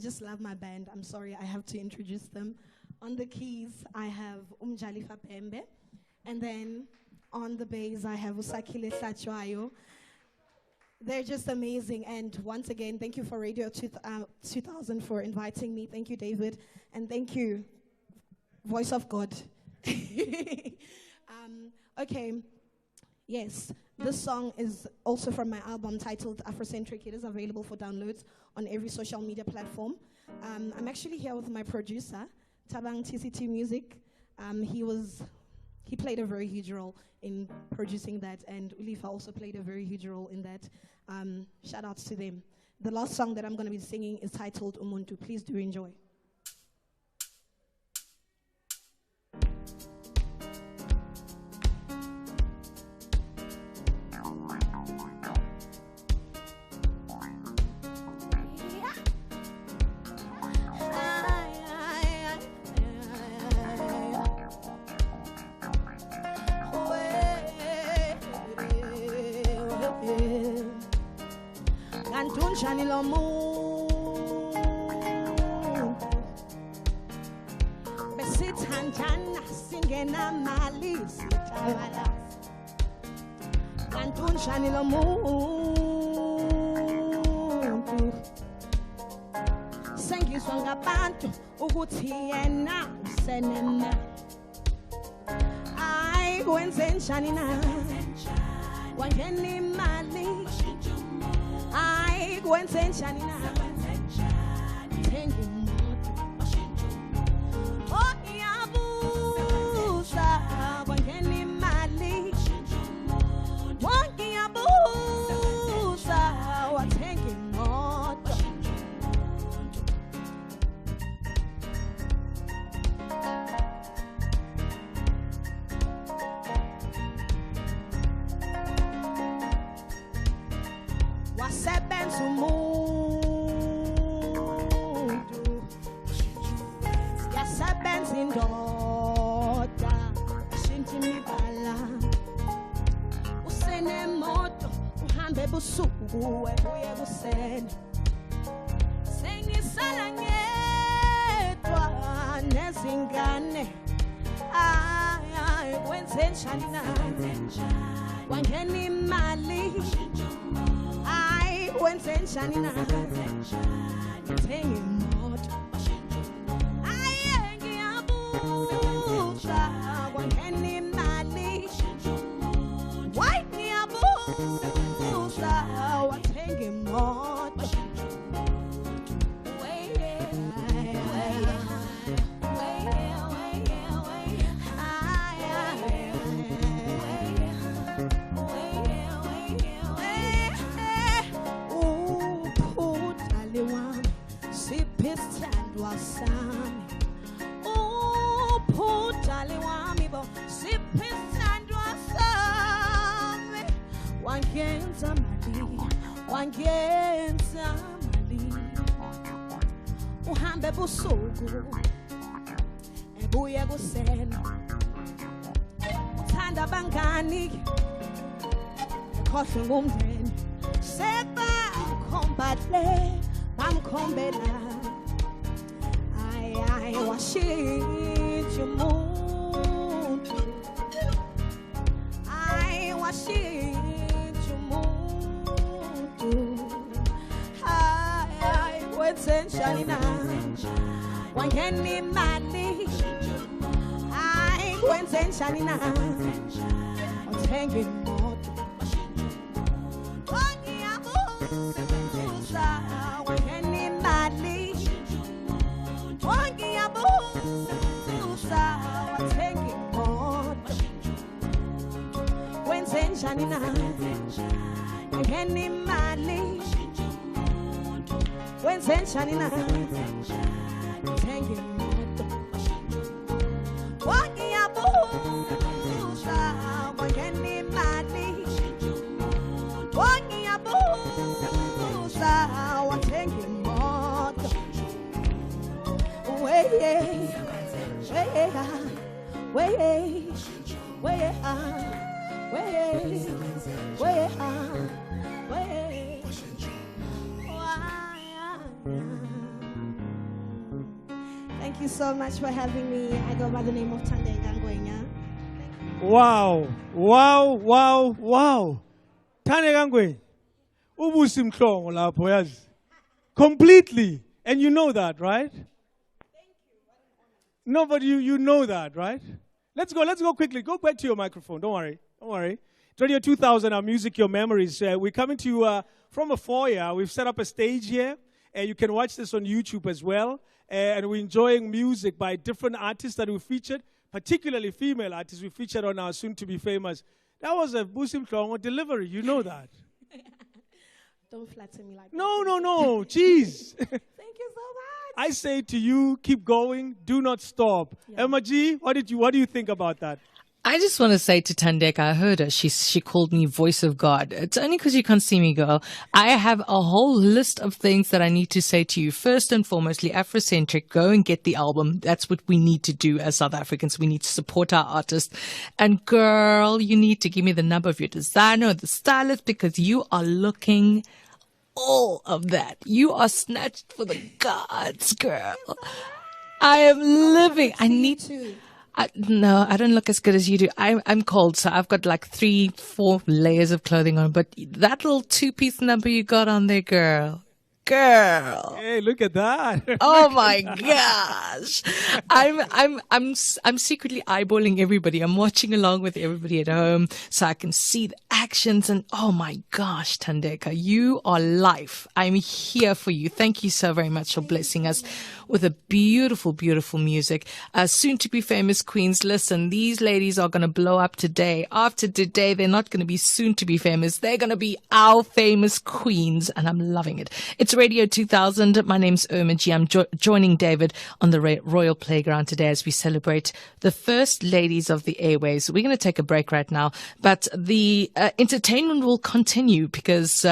Just love my band. I'm sorry, I have to introduce them. On the keys, I have Umjalifa Pembe. And then on the bass, I have Usakile Sachwayo. They're just amazing. And once again, thank you for Radio 2000 for inviting me. Thank you, David. And thank you, Voice of God. Okay. Yes, this song is also from my album titled Afrocentric. It is available for downloads on every social media platform. I'm actually here with my producer, Tabang TCT Music. He played a very huge role in producing that, and Ulifa also played a very huge role in that. Shout outs to them. The last song that I'm going to be singing is titled Umuntu. Please do enjoy. Kantunjani lo muntu besithandana singena mali sithabala kantunjani lo muntu sengizwa ngabantu ukuthi yena usenema ay wenze njani na wangena imali ay kwenze njani na thenga imoto oh iyabuza kwangena imali oh iyabuza wathenga imoto wasebenza umuntu yasebenza indoda ashintsha imibala usenemoto uhambe busuku ebuye kuseni sengisala ngedwa nezingane ay kwenze njani na wangena imali wenze njani na thenga imoto aye ngiyabuza kwangena imali why ngiyabuza wathenga imoto siphisandwa sami uphutali wami bo siphisandwa sami wangenza mali uhambe busuku ebuye kuseni uthanda bangani ekhohle ngumndeni sebamkhombale bamkhombela ay washintsha umuntu ay washintsha umuntu ay wenze njani na wangena imali ay wenze njani na uthenga imoto wangiyabuza wangena imali wangiyabuza wathenga imoto wenze njani na wangena imali wenze njani na thenga imoto wangiyabuza wangena imali wangiyabuza wathenga imoto Thank you so much for having me. I go by the name of Tande Gangwenya. Wow, wow, wow, wow. Tande Gangwe. Ubusi mhlongo lapho yazi. Completely. And you know that, right? No, but you know that, right? Let's go quickly. Go back to your microphone. Don't worry. It's Radio 2000, our music, your memories. We're coming to you from a foyer. We've set up a stage here. You can watch this on YouTube as well. And we're enjoying music by different artists that we featured. particularly female artists we featured on our soon-to-be famous. That was a Muslim Tlongo delivery. You know that. Don't flatter me like that. No. Jeez. Thank you so much. I say to you, keep going. Do not stop. Emma G, what do you think about that? I just want to say to Tandeka, I heard her. She called me voice of God. It's only because you can't see me, girl. I have a whole list of things that I need to say to you. First and foremostly, Afrocentric, go and get the album. That's what we need to do as South Africans. We need to support our artists. And girl, you need to give me the number of your designer or the stylist because you are looking all of that. You are snatched for the gods, girl. I am living. I need to. No, I don't look as good as you do. I'm cold, so I've got like 3-4 layers of clothing on. But that little 2-piece number you got on there, girl. Hey, look at that. Oh my gosh. I'm secretly eyeballing everybody. I'm watching along with everybody at home so I can see the actions and oh my gosh, Tandeka, you are life. I'm here for you. Thank you so very much for blessing us with a beautiful, beautiful music. Soon to be famous queens. Listen, these ladies are going to blow up today. After today, they're not going to be soon to be famous. They're going to be our famous queens and I'm loving it. It's Radio 2000. My name's Irma G. I'm joining David on the Royal Playground today as we celebrate the first ladies of the airwaves. We're going to take a break right now, but the entertainment will continue because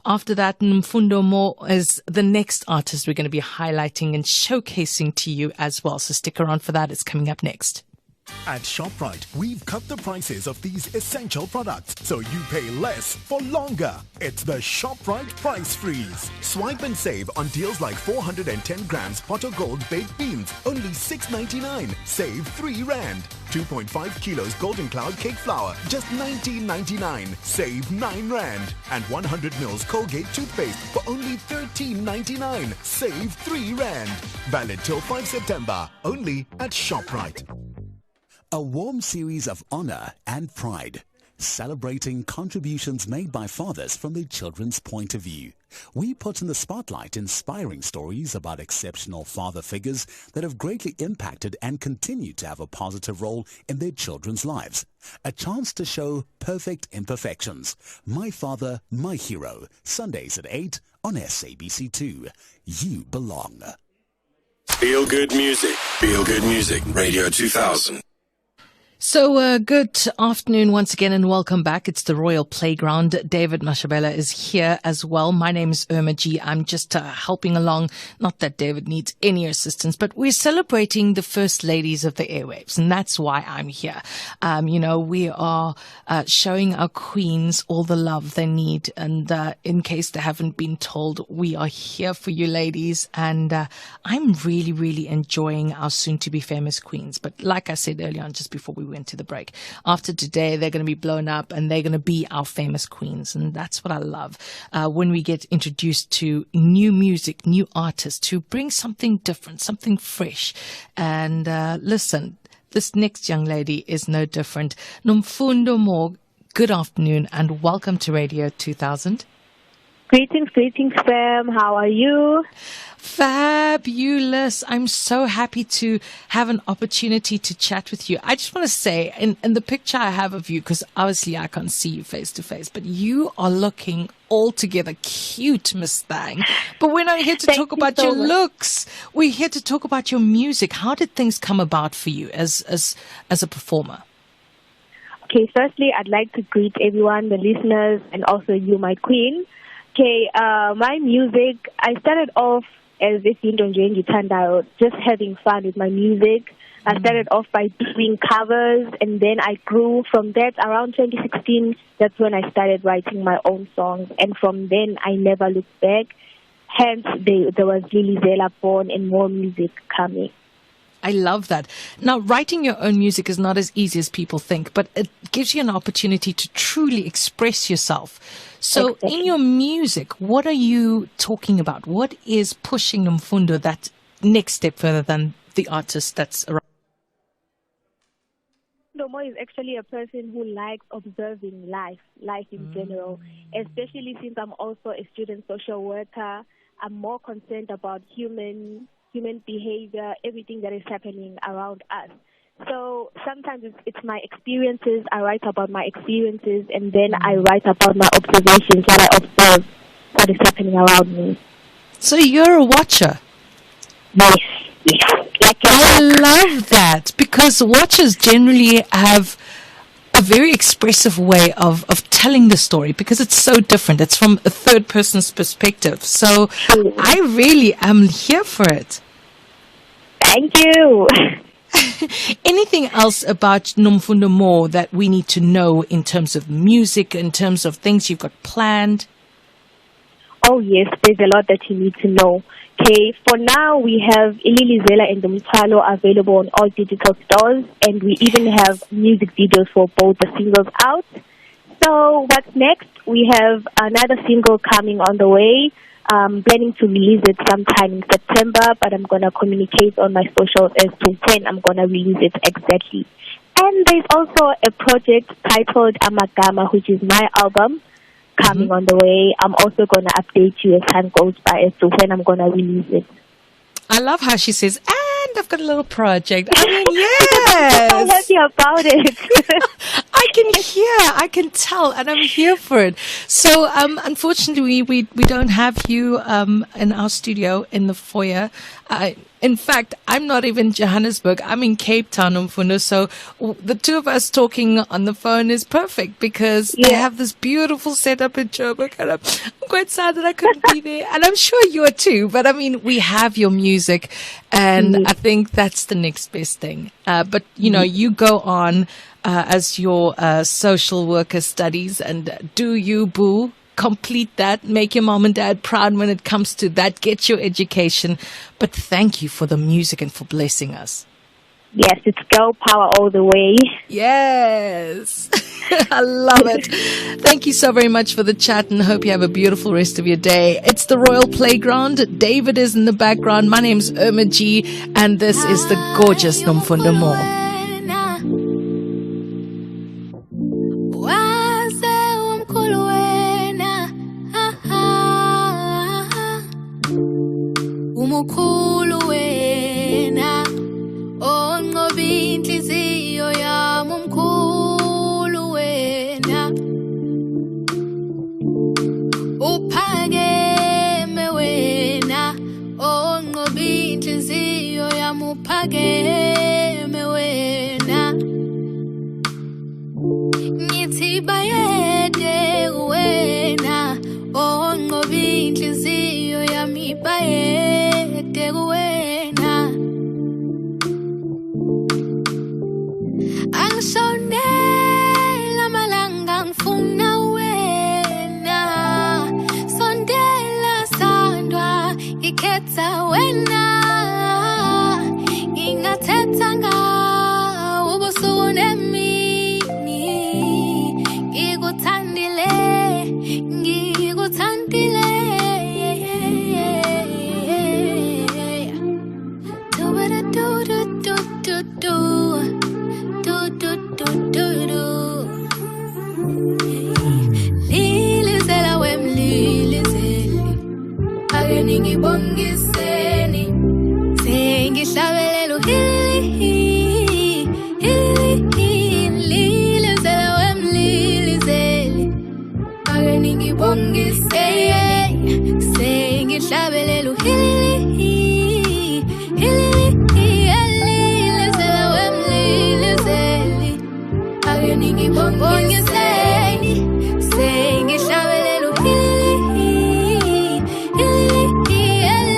after that, Mfundo Mo is the next artist we're going to be highlighting and showcasing to you as well. So stick around for that. It's coming up next. At ShopRite, we've cut the prices of these essential products so you pay less for longer. It's the ShopRite Price Freeze. Swipe and save on deals like 410 grams pot of gold baked beans, only $6.99. Save R3. 2.5 kilos Golden Cloud cake flour, just $19.99. Save R9. And 100 mils Colgate toothpaste for only $13.99. Save R3. Valid till 5 September, only at ShopRite. A warm series of honor and pride, celebrating contributions made by fathers from their children's point of view. We put in the spotlight inspiring stories about exceptional father figures that have greatly impacted and continue to have a positive role in their children's lives. A chance to show perfect imperfections. My Father, My Hero. Sundays at 8 on SABC2. You belong. Feel good music. Feel good music. Radio 2000. So, good afternoon once again and welcome back. It's the Royal Playground. David Mashabela is here as well. My name is Irma G. I'm just helping along. Not that David needs any assistance, but we're celebrating the first ladies of the airwaves, and that's why I'm here. We are showing our queens all the love they need, and in case they haven't been told, we are here for you ladies, and I'm really, really enjoying our soon-to-be famous queens. But like I said earlier on, just before we went to the break, after today they're going to be blown up and they're going to be our famous queens, and that's what I love when we get introduced to new music, new artists who bring something different, something fresh. And listen, this next young lady is no different. Nomfundo Mo, good afternoon and welcome to Radio 2000. Greetings, fam. How are you? Fabulous. I'm so happy to have an opportunity to chat with you. I just want to say, in the picture I have of you, because obviously I can't see you face to face, but you are looking altogether cute, Miss Thang. But we're not here to talk about your looks. We're here to talk about your music. How did things come about for you as a performer? Okay, firstly, I'd like to greet everyone, the listeners, and also you, my queen. Okay, my music, I started off as if you don't enjoy guitar, just having fun with my music. I started off by doing covers, and then I grew from that. Around 2016, that's when I started writing my own songs, and from then I never looked back. Hence, there was Lily Zela born and more music coming. I love that. Now, writing your own music is not as easy as people think, but it gives you an opportunity to truly express yourself. So exactly. In your music, what are you talking about? What is pushing Mfundo that next step further than the artist that's around? Domo is actually a person who likes observing life in general, especially since I'm also a student social worker. I'm more concerned about human behavior, everything that is happening around us. So sometimes it's my experiences. I write about my experiences, and then I write about my observations, what I observe, what is happening around me. So you're a watcher. Yes. I love that, because watchers generally have a very expressive way of telling the story, because it's so different. It's from a third person's perspective. So I really am here for it. Thank you. Anything else about Nomfundo Mo that we need to know in terms of music, in terms of things you've got planned? Oh yes, there's a lot that you need to know. Okay, for now we have Ililizela and Umthwalo available on all digital stores, and we even have music videos for both the singles out. So what's next? We have another single coming on the way. Planning to release it sometime in September, but I'm going to communicate on my socials as to when I'm going to release it exactly. And there's also a project titled Amagama, which is my album, coming on the way. I'm also going to update you as time goes by as to when I'm going to release it. I love how she says, and I've got a little project. I mean, yes. I'm happy about it. I can tell, and I'm here for it. So, unfortunately, we don't have you in our studio in the foyer. In fact, I'm not even in Johannesburg. I'm in Cape Town, Umfundo. So the two of us talking on the phone is perfect, because they have this beautiful setup in Joburg. And I'm quite sad that I couldn't be there. And I'm sure you are too. But I mean, we have your music, and I think that's the next best thing. But, you go on as your social worker studies, and do you, boo? Complete that, make your mom and dad proud when it comes to that, get your education. But thank you for the music and for blessing us. Yes, it's girl power all the way. Yes. I love it. Thank you so very much for the chat, and hope you have a beautiful rest of your day. It's the Royal Playground. David is in the background. My name's Irma G, and this is the gorgeous Nomfundo Mo. Umukhulu wena onqoba inhliziyo yami, umkhulu wena uphakeme, wena onqoba inhliziyo yami, uphakeme wena. Ngithi bayede wena onqoba inhliziyo yami, bayede wena. Angishonela malanga ngifuna wena, sondela sandwa ikhetha wena, ngingathetha ngawo ubusuku nemini, ngikuthandile, ngikuthandile. Lilizela wemlilizeli, ake ningibongiseni, sengihlabelela uhili, lilizela wemlilizeli, ake ningibongiseni, sengihlabelela uhili, lilizela wemlilizeli, ake ningibongiseni, sengihlabelela uhili,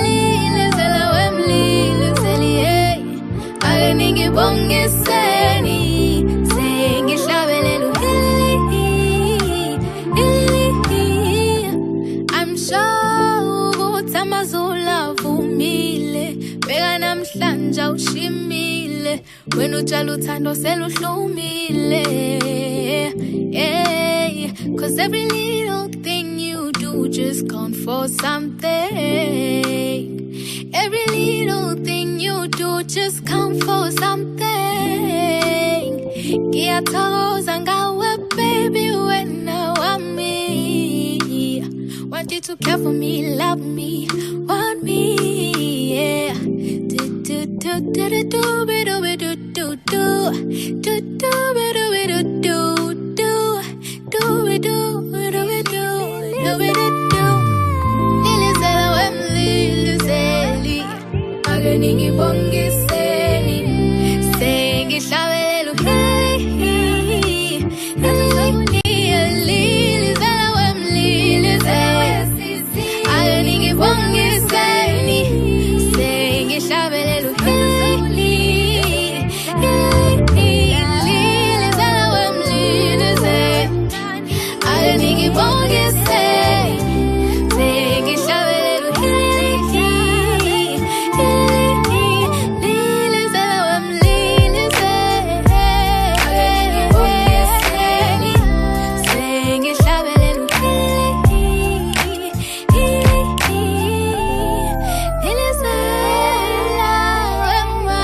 lilizela wemlilizeli, ake ningibongiseni, sengihlabelela uhili. I'm sure ukuthi amazulu avumile, beka namhlanje awushimile, wena utshala uthando seluhlumile. Cause every little thing you do just count for something. Every little thing you do just count for something. Ngiyathokoza ngawe baby, wena wami. Want you to care for me, love me, want me, yeah. Do do do do do do do do. do do do do we do we do do do do we do we do we do do we do do Lili zela wem lili zeli Aganingi bongi seni Sengi shabele luhili Lili zela wem lili zeli Aganingi bongi seni Sengi shabele luhili Lili zela wem lili zeli Aganingi bongi seni Sengi shabele luhili Lili zela wem lili zeli Aganingi bongi seni Sengi shabele luhili Lili zela wema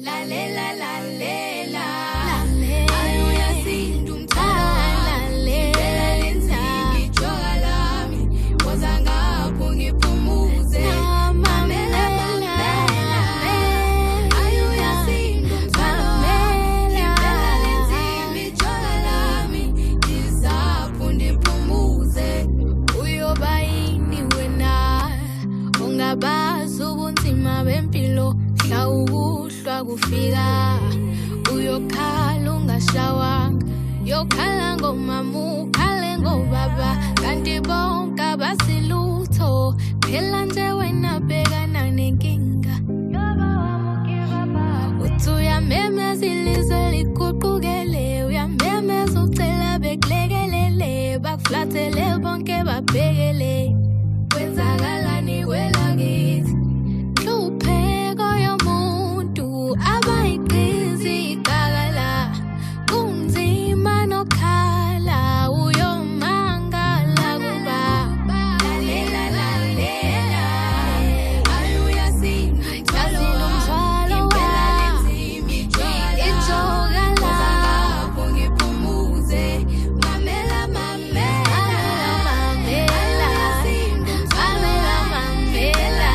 La le la la le la Aluya sindumthala le Ngijoga lami Wozanga kungiphumuze Mamela mamela Aluya sindumthala Ngijoga lami Ngizaphundiphumuze Uyoba yini wena Ungabazi ubunzima bempilo Hlawukuhlwa kufika uyokhala ungashawanga yokhala ngomama ukhale ngobaba kanti bonke abasilutho phela nje wena bhekana nenkinga uthi uyamemeza ilizwe liguqukele uyamemeza ucela bekulekelele bakuflathele bonke babhekele kwenzakalani kwelakithi hlupheko yomuntu abayiqizi igagala kunzima nokhala uyomangala kubaba lalela lalela aluya umthwalo wami ijoga lapho ngiphumuze mamela mamela mamela mamela mamela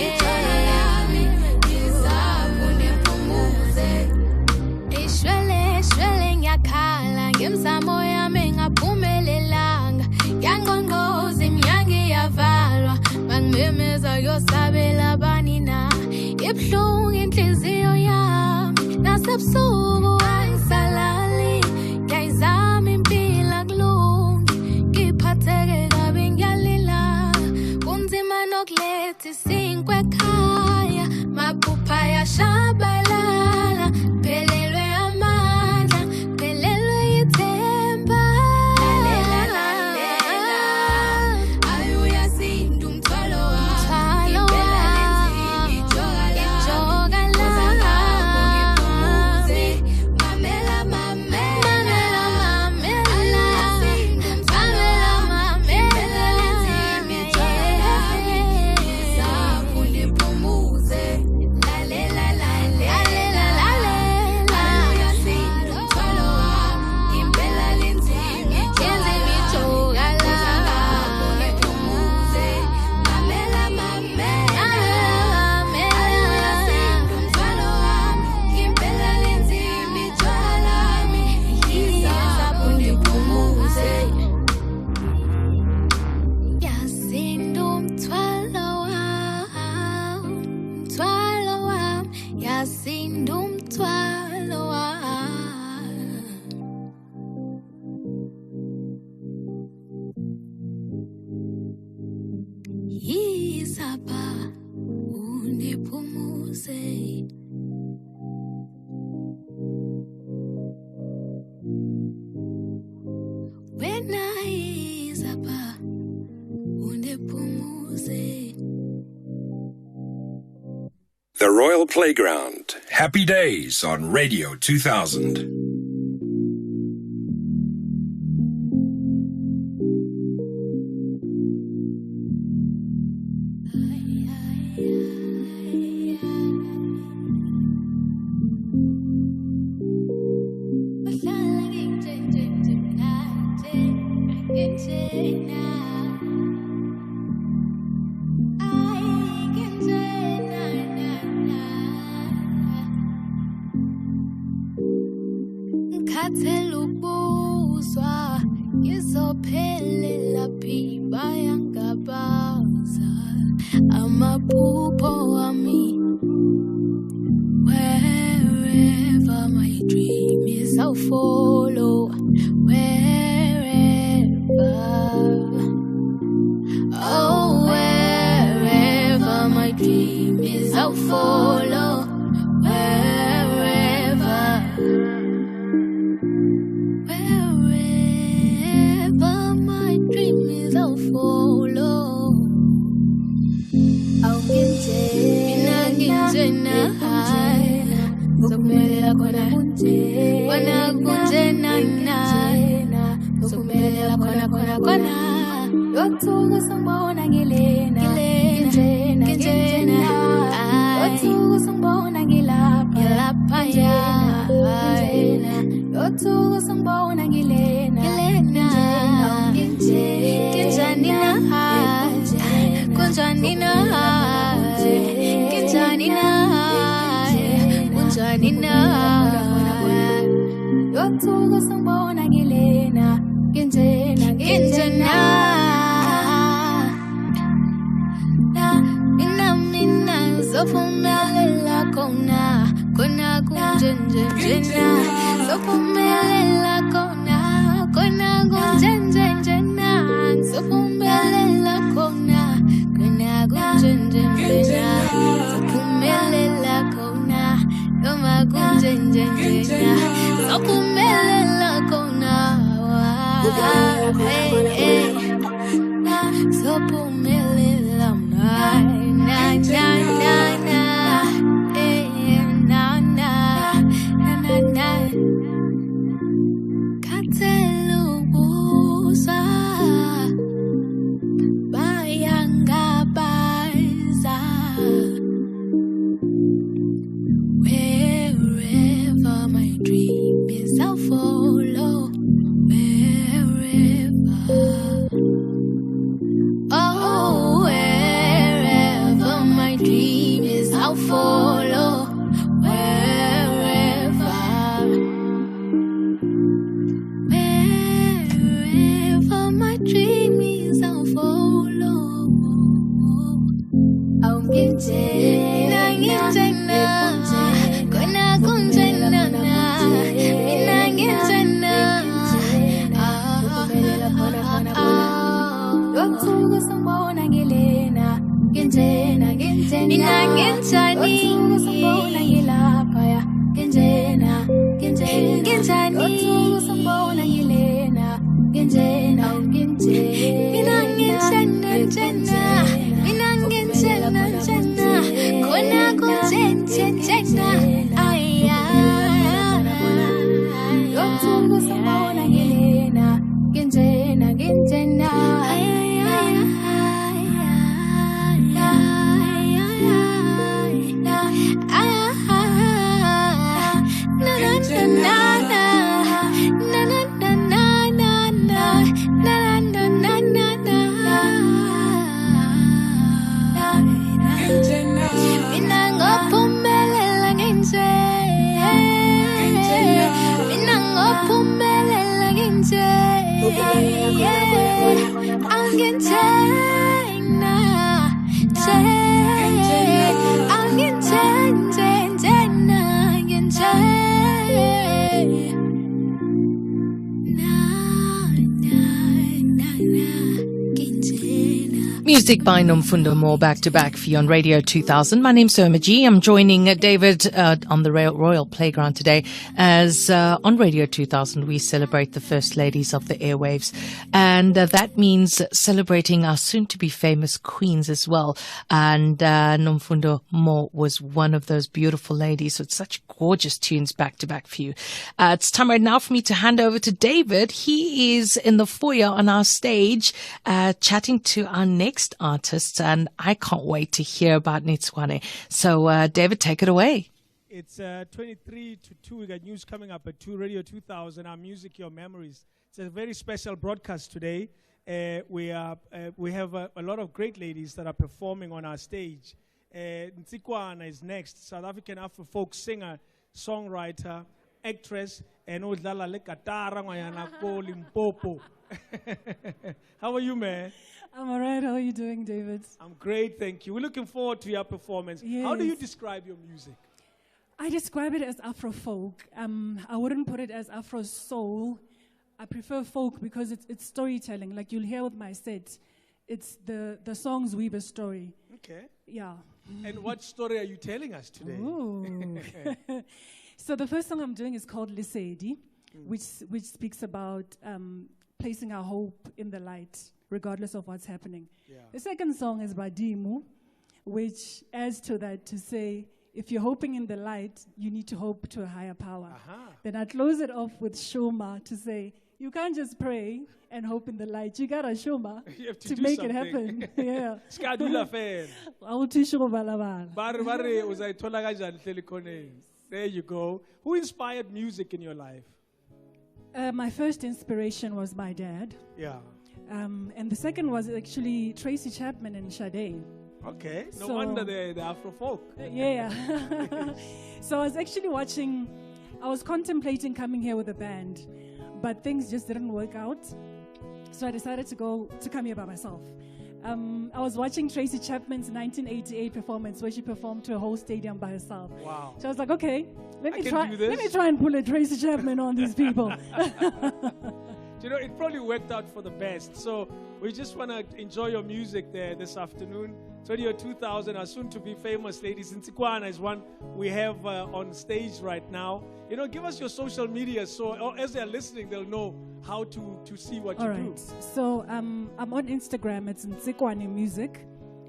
ijoga yami ngizaphumuze ishwele shwele ngiyakhala ngemzamo yami ngaphumelelanga yangongozi imnyango yavalwa bangimemeza yosabela bani na ibhlungu inhliziyo yami nasebusuku angisalali ngiyayizama impilo akulungi ngiphatheke kabi ngiyalila kunzima nokuletha isinkwa ekhaya maphupha yashabalala phelelwe amandla phelelwe ithemba lalela lalela aluya sindumthwalo wami ijoga lapho ngiphumuze mamela mamela mamela mamela mamela ijoga yami ngizaphundiphumuze lalela lalela lalela aluya sindumthwalo wami impela lenzima ijoga lapho ngiphumuze mamela mamela mamela sindumthwalo wami impela lenzima ijoga lami ngizaphundiphumuze yasindumthwalo wami umthwalo wami yasindumthwalo wami yisapha undiphumuze wena yisapha undiphumuze The Royal Playground Happy Days on Radio 2000. Ukathelubuzwa ngizophelela phiba yangabaza amaphupho wami wherever my dream is I'll follow wherever oh wherever my dream is I'll follow wherever my dream is I'll follow. I'll get Zokumelela kona Zokumelela kona Yothuka sambona ngilena Yothuka sambona ngilapha Yothuka sambona ngilena Kinjani na Yothuka sambona ngilena Mina zophumelela kona kunjenjenjena zophumelela kona kunjenjenjena zophumelela kona kunjenjenjena zophumelela kona noma kunjenjenjena zophumelela kona zophumelela Kathelubuzwa bayangabaza wherever my dream is I'll follow wherever oh wherever my dream is I'll follow wherever my dream is I'll follow I'll get kona kunjena Yothuka sambona ngilena Yothuka sambona ngilapha Yothuka sambona ngilena Kona kunjenjenjena Yothuka sambona ngilena Music by Nomfundo Moore back to back for you on Radio 2000. My name's Irma G. I'm joining David on the Royal Playground today as on Radio 2000 we celebrate the First Ladies of the Airwaves. And that means celebrating our soon-to-be famous queens as well. And Nomfundo Moore was one of those beautiful ladies with such gorgeous tunes back to back for you. It's time right now for me to hand over to David. He is in the foyer on our stage chatting to our next artists, and I can't wait to hear about Nitswane. So, David, take it away. It's 23 to 2. We got news coming up at 2, Radio 2000, our music, your memories. It's a very special broadcast today. We have a lot of great ladies that are performing on our stage. Ntikwana is next, South African Afro-folk singer, songwriter, actress, and odlala le katara ngayana ko Limpopo. How are you, man? I'm all right. How are you doing, David? I'm great, thank you. We're looking forward to your performance. Yes. How do you describe your music? I describe it as Afro-folk. I wouldn't put it as Afro-soul. I prefer folk because it's storytelling. Like you'll hear with my set, it's the songs weave a story. Okay. Yeah. And what story are you telling us today? Ooh. So the first song I'm doing is called Lisedi, which speaks about placing our hope in the light, regardless of what's happening. Yeah. The second song is by Dimu, which adds to that to say, if you're hoping in the light, you need to hope to a higher power. Then I close it off with Shoma to say, you can't just pray and hope in the light. You got to Shoma to make something. It happen. Yeah. I will teach you There you go. Who inspired music in your life? My first inspiration was my dad. Yeah. And the second was actually Tracy Chapman and Sade. Okay. No wonder they're the Afro-folk. Yeah. So I was actually I was contemplating coming here with a band, but things just didn't work out. So I decided to come here by myself. I was watching Tracy Chapman's 1988 performance where she performed to a whole stadium by herself. Wow. So I was like, okay, let me try and pull a Tracy Chapman on these people. You know, it probably worked out for the best. So we just want to enjoy your music there this afternoon. Radio 2000, our soon-to-be famous ladies. Ntikwana is one we have on stage right now. You know, give us your social media so as they're listening, they'll know how to see what you do. So I'm on Instagram, it's Ntikwane Music.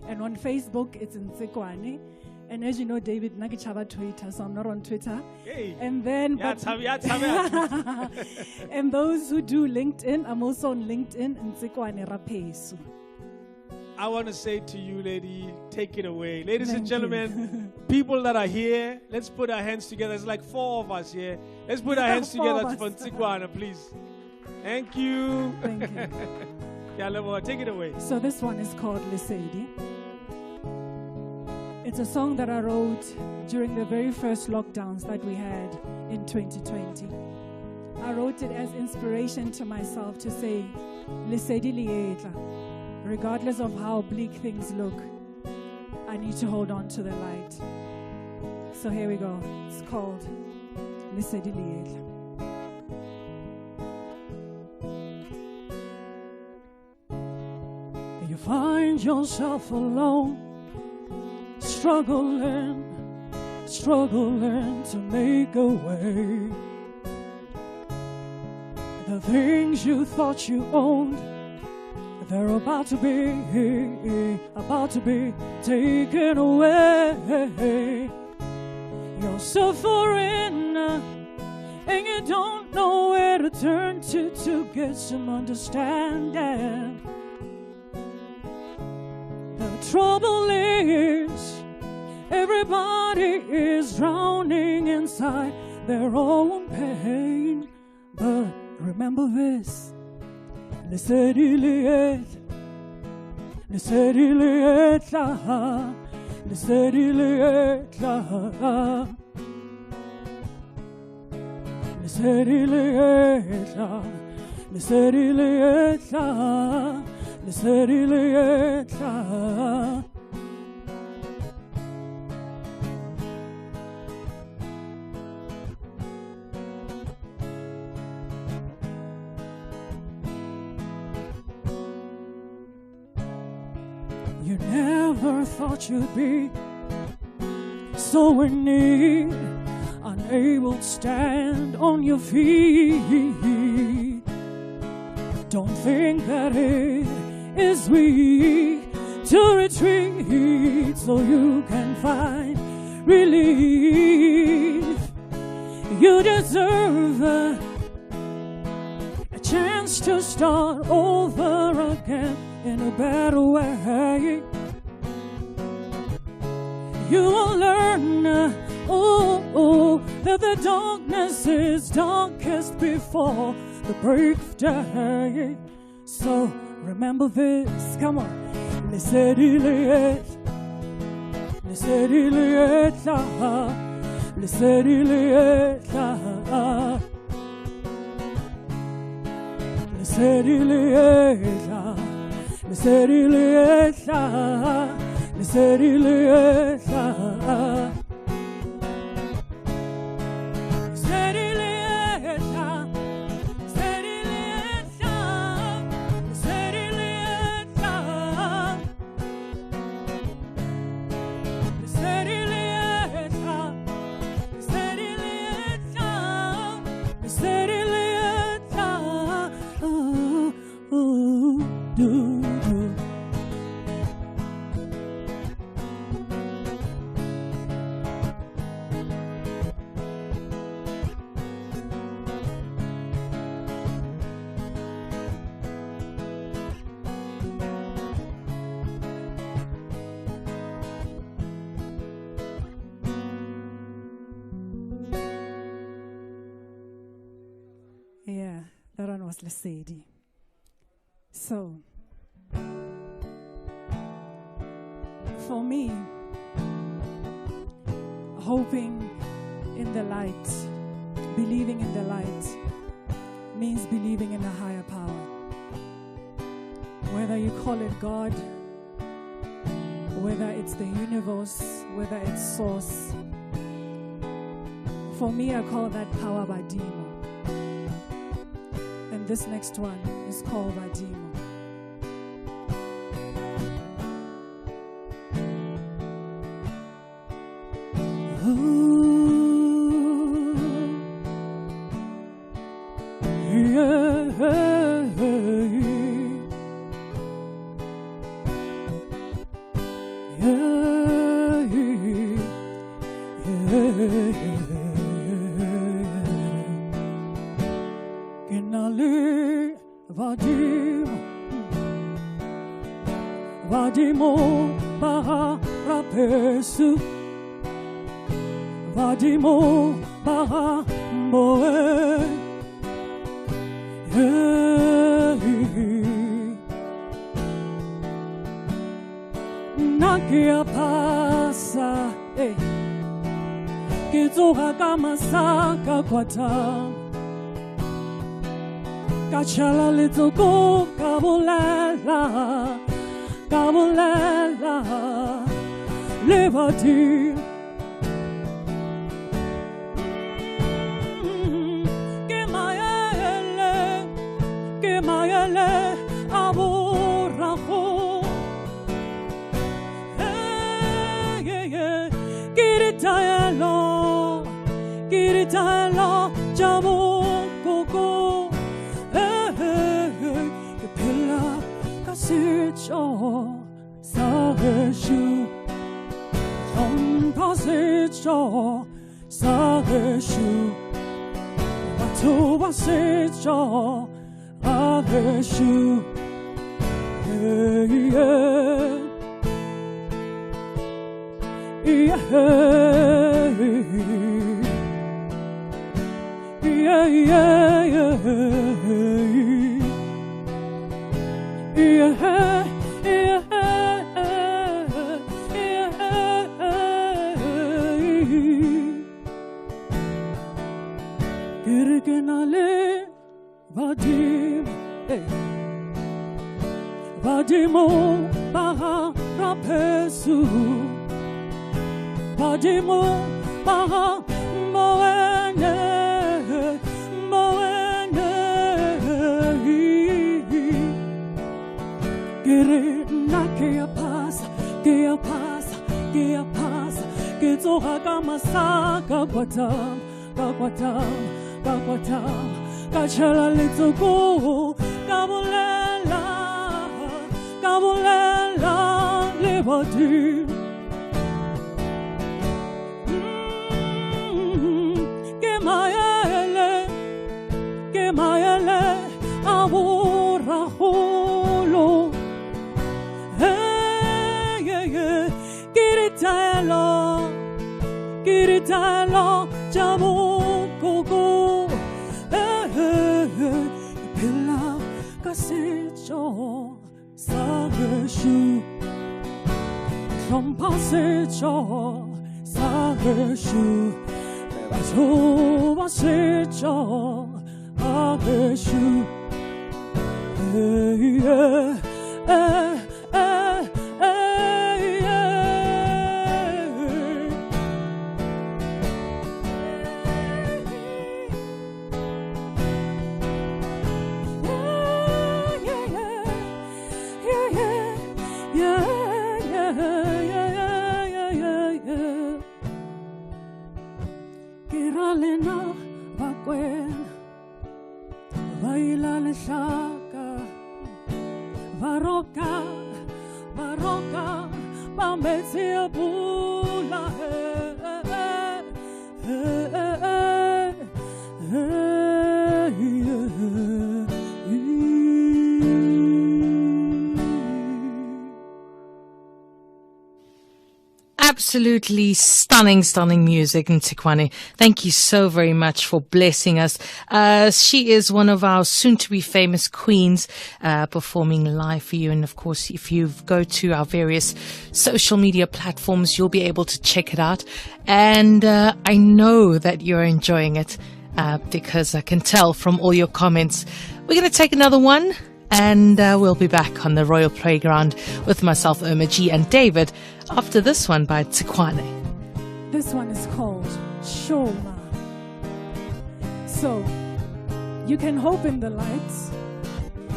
And on Facebook, it's Ntikwane. And as you know, David, nagichava Twitter, so I'm not on Twitter. Hey. And then, and those who do LinkedIn, I'm also on LinkedIn, Ntikwane Rapesu. I want to say to you, lady, take it away. Ladies and gentlemen, people that are here, let's put our hands together. There's like 4 of us here. Let's put our hands together for Ntikwana, please. Thank you. Thank you. Take it away. So this one is called Lisedi. It's a song that I wrote during the very first lockdowns that we had in 2020. I wrote it as inspiration to myself to say, Lisedi lietla. Regardless of how bleak things look, I need to hold on to the light. So here we go. It's called Lisedi lietla. You find yourself alone, struggling to make a way. The things you thought you owned, they're about to be taken away. You're suffering and you don't know where to turn to get some understanding. The trouble is, everybody is drowning inside their own pain. But remember this. Lisedi lietla, Lisedi lietla, Lisedi lietla, Lisedi lietla, Lisedi lietla, Lisedi lietla. You never thought you'd be so in need, unable to stand on your feet. Don't think that it is weak to retreat so you can find relief. You deserve a chance to start over again in a better way. You will learn that the darkness is darkest before the break of day. So remember this, come on. Lisedilet, lisedilet, lisedilet, lisedilet, lisedilet, lisedilet. Yeah, that one was Lesedi. So, for me, hoping in the light, believing in the light, means believing in a higher power. Whether you call it God, whether it's the universe, whether it's source. For me, I call that power Badimo. And this next one is called Badimo. Vadimo Baharapesu, Vadimo Bahamboe, Nakia Pasa, Kizoha Kamasaka Kwata, Kachala Little Go Kabulala. Kabulela, liberty. Kemayele, aboraho. Kiritayelo, jabo koko. Kepila kasicho. Sageshu, Tom Pasito, Sageshu, Batu Pasito, Ageshu, Vadimo Baharapesu, Vadimo Bahamoene, Moene, Giri Nakia Pas, masa ka kwatam ka chela litsuku ka bulela liberty ke mayele abura holo kiritalo jamukuku pila kasecho sageshu trompasecho sageshu basecho ageshu Kiralena bakwen baila le shaka baroka bametia bula Absolutely stunning music, Ntikwane. Thank you so very much for blessing us. She is one of our soon-to-be famous queens, performing live for you. And of course, if you go to our various social media platforms, you'll be able to check it out. And I know that you're enjoying it because I can tell from all your comments. We're going to take another one. And we'll be back on the Royal Playground with myself, Irma G, and David after this one by Tsikwane. This one is called Shoma. So, you can hope in the light,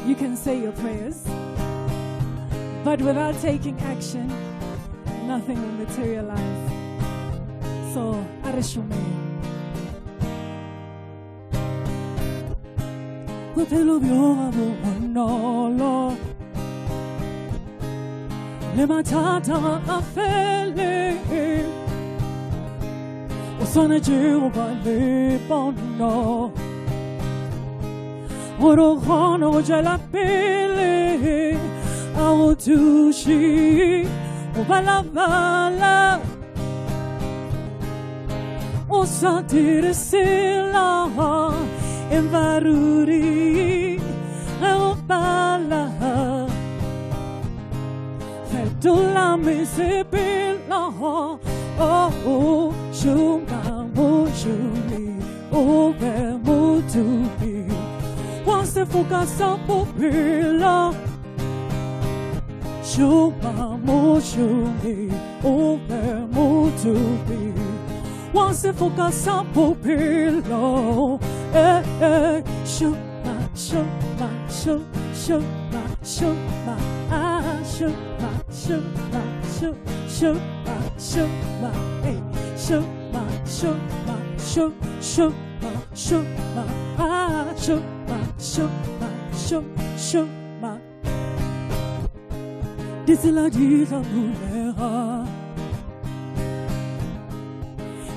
you can say your prayers, but without taking action, nothing will materialize. So, Arishome. Bophelo bjo bo bonolo le mathata a fele o swanetse go ba le pono gore o kgone go tšwela pele a go thuši go balabala o sa dire sela Embaruri Eopala Fetula Misipila Oh Shuma Mushumi Ove Mutubi Wase Fukasa Pupila Shuma Mushumi Ove Mutubi Once if I saw pillow, shuma, this is la diva mulera.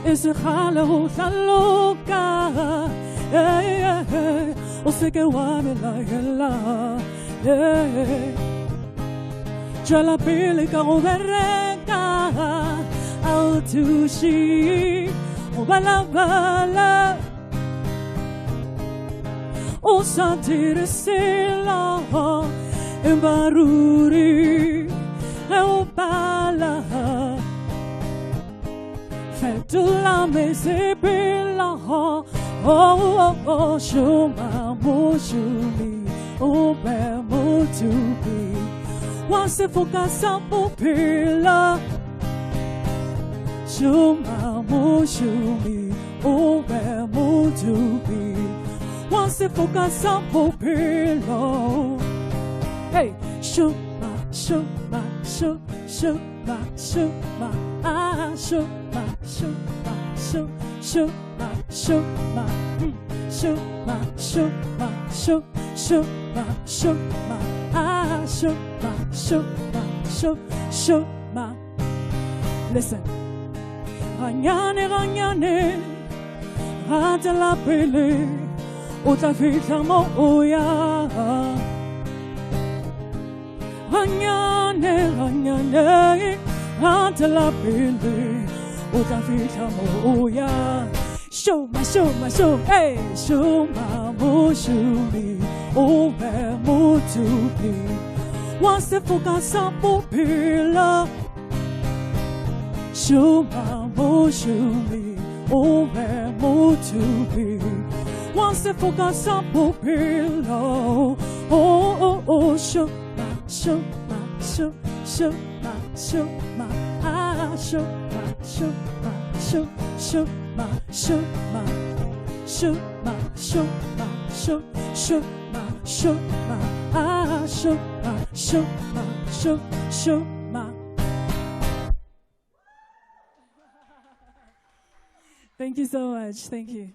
Ese jalo loca, o se que guame la gela, ya la pele caro berreta, au tushi, o bala, o sentire sela, en baruri, o bala. Fetula Mesipila, oh, Shuma Mushumi, Ube Mutubi, once if Fukasa Pupila, Shuma Mushumi, Ube Mutubi, once if Fukasa Pupila, hey, Shuma, Shuma, Shuma, Shuma, Shuma, Listen. Ganyane, ganyane, rata la pele, o tla fihla mo o yang. Ganyane, ganyane, rata la pele, o tla fihla mo o yang. Show ma, hey, show ma, mo show me, o me mo to be. Once the focus up, mo pila. Show my mo show me, oh where mo to be. Once the focus up mo pillow, oh show my, show my, show my, show my, show my, show my, show my, show my, show my, show my, show my, show my, show my, show my, show my. Thank you so much. Thank you.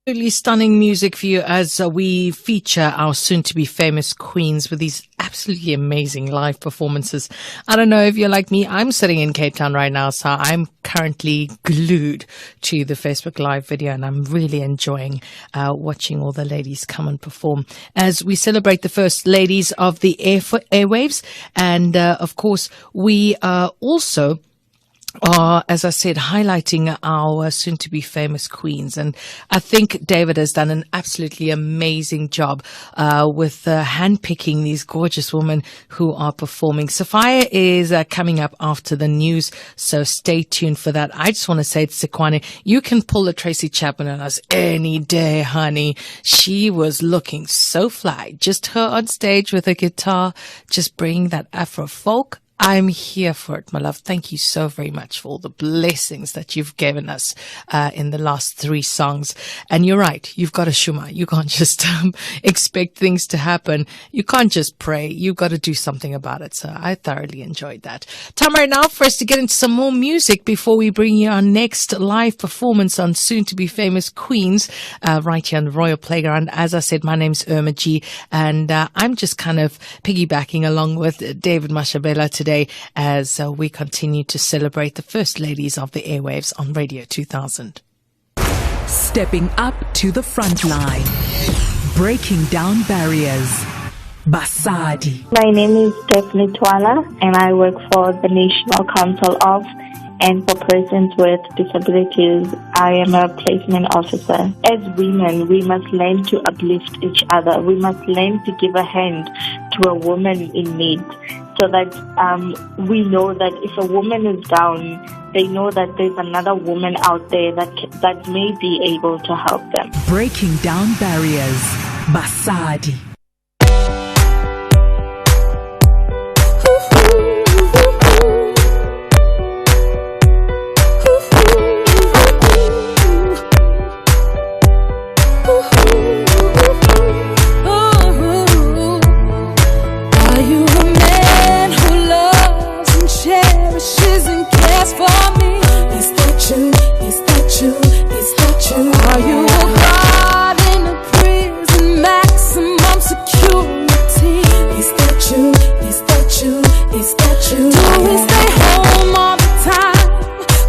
Really stunning music for you as we feature our soon-to-be famous queens with these absolutely amazing live performances. I don't know if you're like me. I'm sitting in Cape Town right now, so I'm currently glued to the Facebook Live video, and I'm really enjoying watching all the ladies come and perform as we celebrate the first ladies of the Airwaves. And, of course, we also as I said, highlighting our soon-to-be famous queens. And I think David has done an absolutely amazing job with handpicking these gorgeous women who are performing. Sophia is coming up after the news, so stay tuned for that. I just want to say to Sekwane, you can pull a Tracy Chapman on us any day, honey. She was looking so fly. Just her on stage with a guitar, just bringing that Afro folk. I'm here for it, my love. Thank you so very much for all the blessings that you've given us in the last 3 songs. And you're right. You've got a shuma. You can't just expect things to happen. You can't just pray. You've got to do something about it. So I thoroughly enjoyed that. Time right now for us to get into some more music before we bring you our next live performance on Soon to Be Famous Queens right here on the Royal Playground. As I said, my name's Irma G, and I'm just kind of piggybacking along with David Mashabela today as we continue to celebrate the first ladies of the airwaves on Radio 2000. Stepping up to the front line, breaking down barriers. Basadi. My name is Stephanie Twala, and I work for the National Council of and for persons with disabilities. I am a placement officer. As women, we must learn to uplift each other. We must learn to give a hand to a woman in need, so that we know that if a woman is down, they know that there's another woman out there that may be able to help them. Breaking down barriers. Basadi. Are you a God in a prison, maximum security? Is that you? Is that you? Is that you? Do we stay home all the time?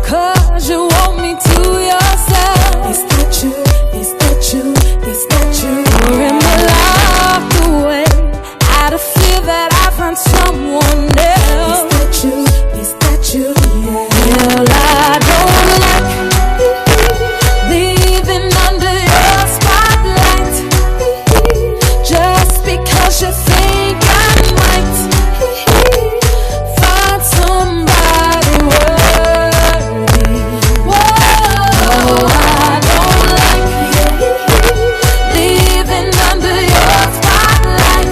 'Cause you want me to yourself. Is that you? Is that you? Is that you? You're in my life away, out of fear that I find someone else. Is that you? Is that you? Yeah. Well, I don't like leaving under your spotlight, just because you think I might find somebody worthy. Whoa, I don't like leaving under your spotlight.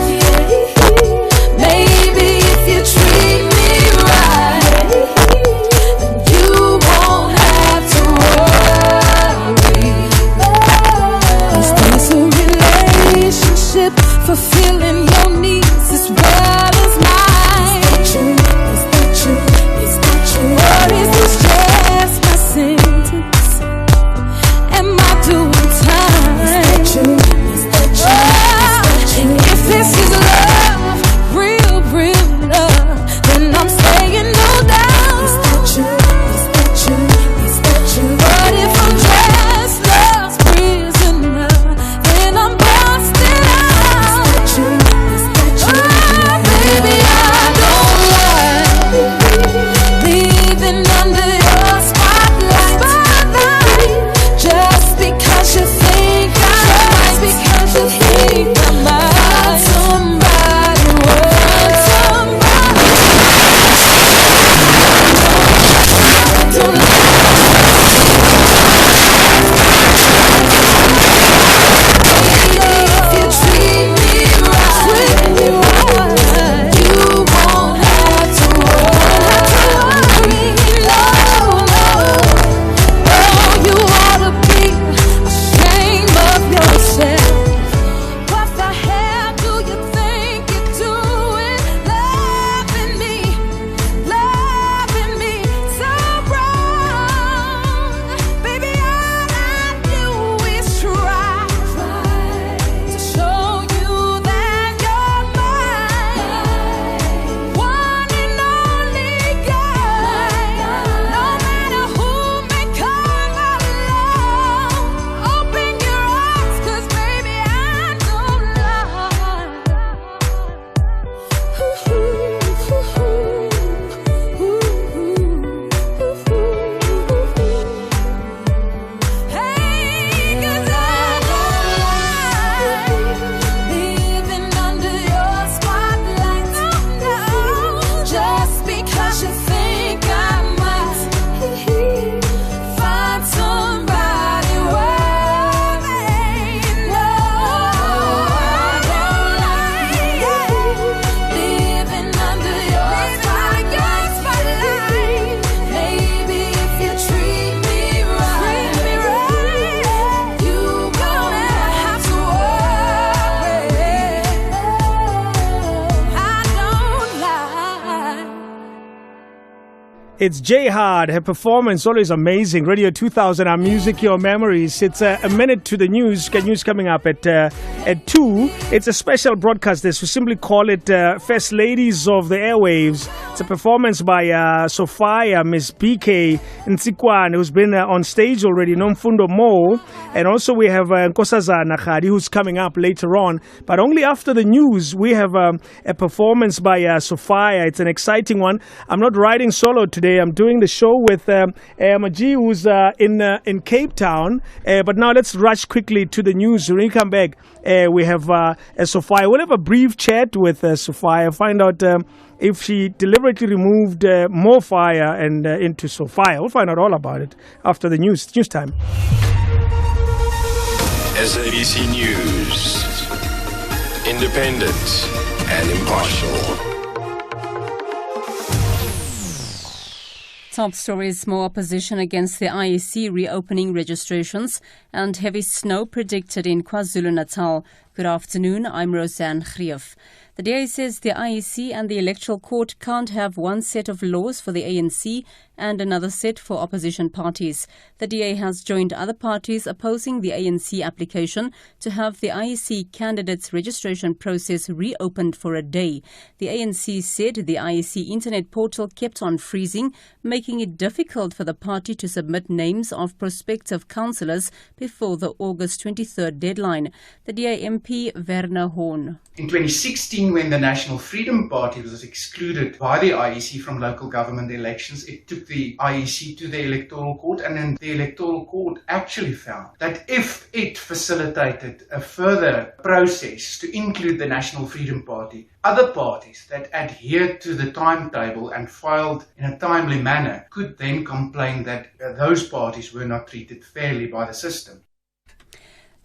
Maybe if you treat me right, then you won't have to worry. Is this a relationship fulfilling your needs as well as mine? Is that you? Is that you? It's J Hard. Her performance always amazing. Radio 2000, our music, your memories. It's a minute to the news. News coming up at 2. It's a special broadcast. We simply call it First Ladies of the Airwaves. It's a performance by Sophia, Miss BK Nsikwan, who's been on stage already, Nomfundo Mo. And also we have Nkosazana Khadi, who's coming up later on. But only after the news, we have a performance by Sophia. It's an exciting one. I'm not riding solo today. I'm doing the show with Maji, who's in Cape Town. But now let's rush quickly to the news. When we come back, we have Sophia. We'll have a brief chat with Sophia, find out if she deliberately removed more fire and into Sophia. We'll find out all about it after the news time. SABC News. Independent and impartial. Top stories: more opposition against the IEC reopening registrations and heavy snow predicted in KwaZulu-Natal. Good afternoon, I'm Roseanne Grief. The DA says the IEC and the Electoral Court can't have one set of laws for the ANC and another set for opposition parties. The DA has joined other parties opposing the ANC application to have the IEC candidates' registration process reopened for a day. The ANC said the IEC internet portal kept on freezing, making it difficult for the party to submit names of prospective councillors before the August 23rd deadline. The DA MP Werner Horn. In 2016, when the National Freedom Party was excluded by the IEC from local government elections, it took the IEC to the Electoral Court, and then the Electoral Court actually found that if it facilitated a further process to include the National Freedom Party, other parties that adhered to the timetable and filed in a timely manner could then complain that those parties were not treated fairly by the system.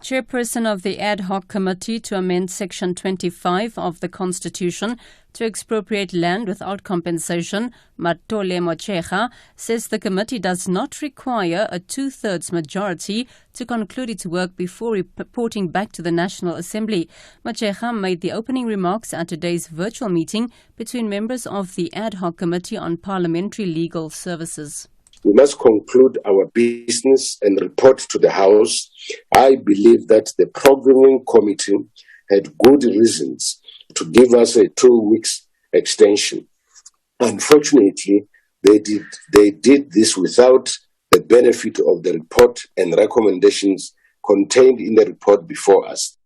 Chairperson of the ad hoc committee to amend Section 25 of the Constitution to expropriate land without compensation, Matole Mochecha, says the committee does not require a 2/3 majority to conclude its work before reporting back to the National Assembly. Mochecha made the opening remarks at today's virtual meeting between members of the ad hoc committee on parliamentary legal services. We must conclude our business and report to the House. I believe that the programming committee had good reasons to give us a 2 weeks extension. Unfortunately, they did this without the benefit of the report and recommendations contained in the report before us.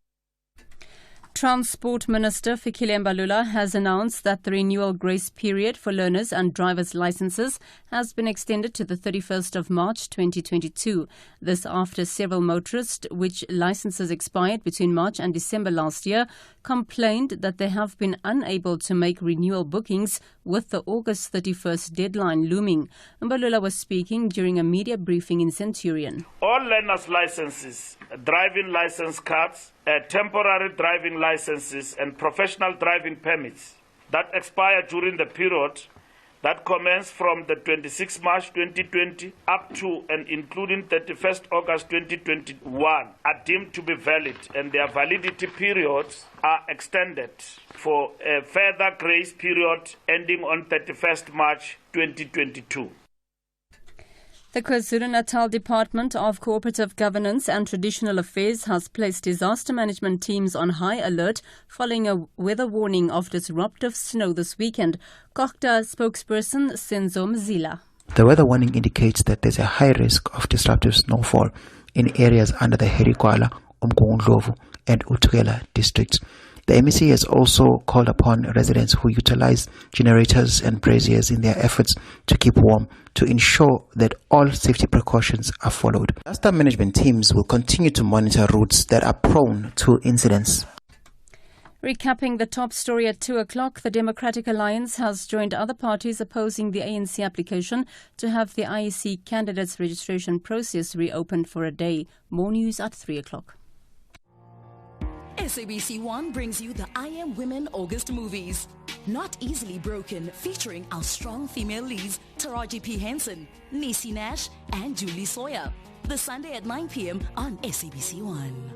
Transport Minister Fikile Mbalula has announced that the renewal grace period for learners and driver's licenses has been extended to the 31st of March 2022. This after several motorists, which licenses expired between March and December last year, complained that they have been unable to make renewal bookings with the August 31st deadline looming. Mbalula was speaking during a media briefing in Centurion. All learners' licenses, driving license cards, temporary driving licenses and professional driving permits that expire during the period that commence from the 26th March 2020 up to and including 31st August 2021 are deemed to be valid, and their validity periods are extended for a further grace period ending on 31st March 2022. The KwaZulu-Natal Department of Cooperative Governance and Traditional Affairs has placed disaster management teams on high alert following a weather warning of disruptive snow this weekend. COGTA spokesperson Senzo Mzila. The weather warning indicates that there's a high risk of disruptive snowfall in areas under the Herikwala, Umgungundlovu and Utukela districts. The MEC has also called upon residents who utilize generators and braziers in their efforts to keep warm to ensure that all safety precautions are followed. Disaster management teams will continue to monitor routes that are prone to incidents. Recapping the top story at 2 o'clock, the Democratic Alliance has joined other parties opposing the ANC application to have the IEC candidates registration process reopened for a day. More news at 3 o'clock. SABC 1 brings you the I Am Women August movies. Not Easily Broken, featuring our strong female leads Taraji P. Henson, Niecy Nash and Julie Sawyer. This Sunday at 9 p.m. on SABC 1.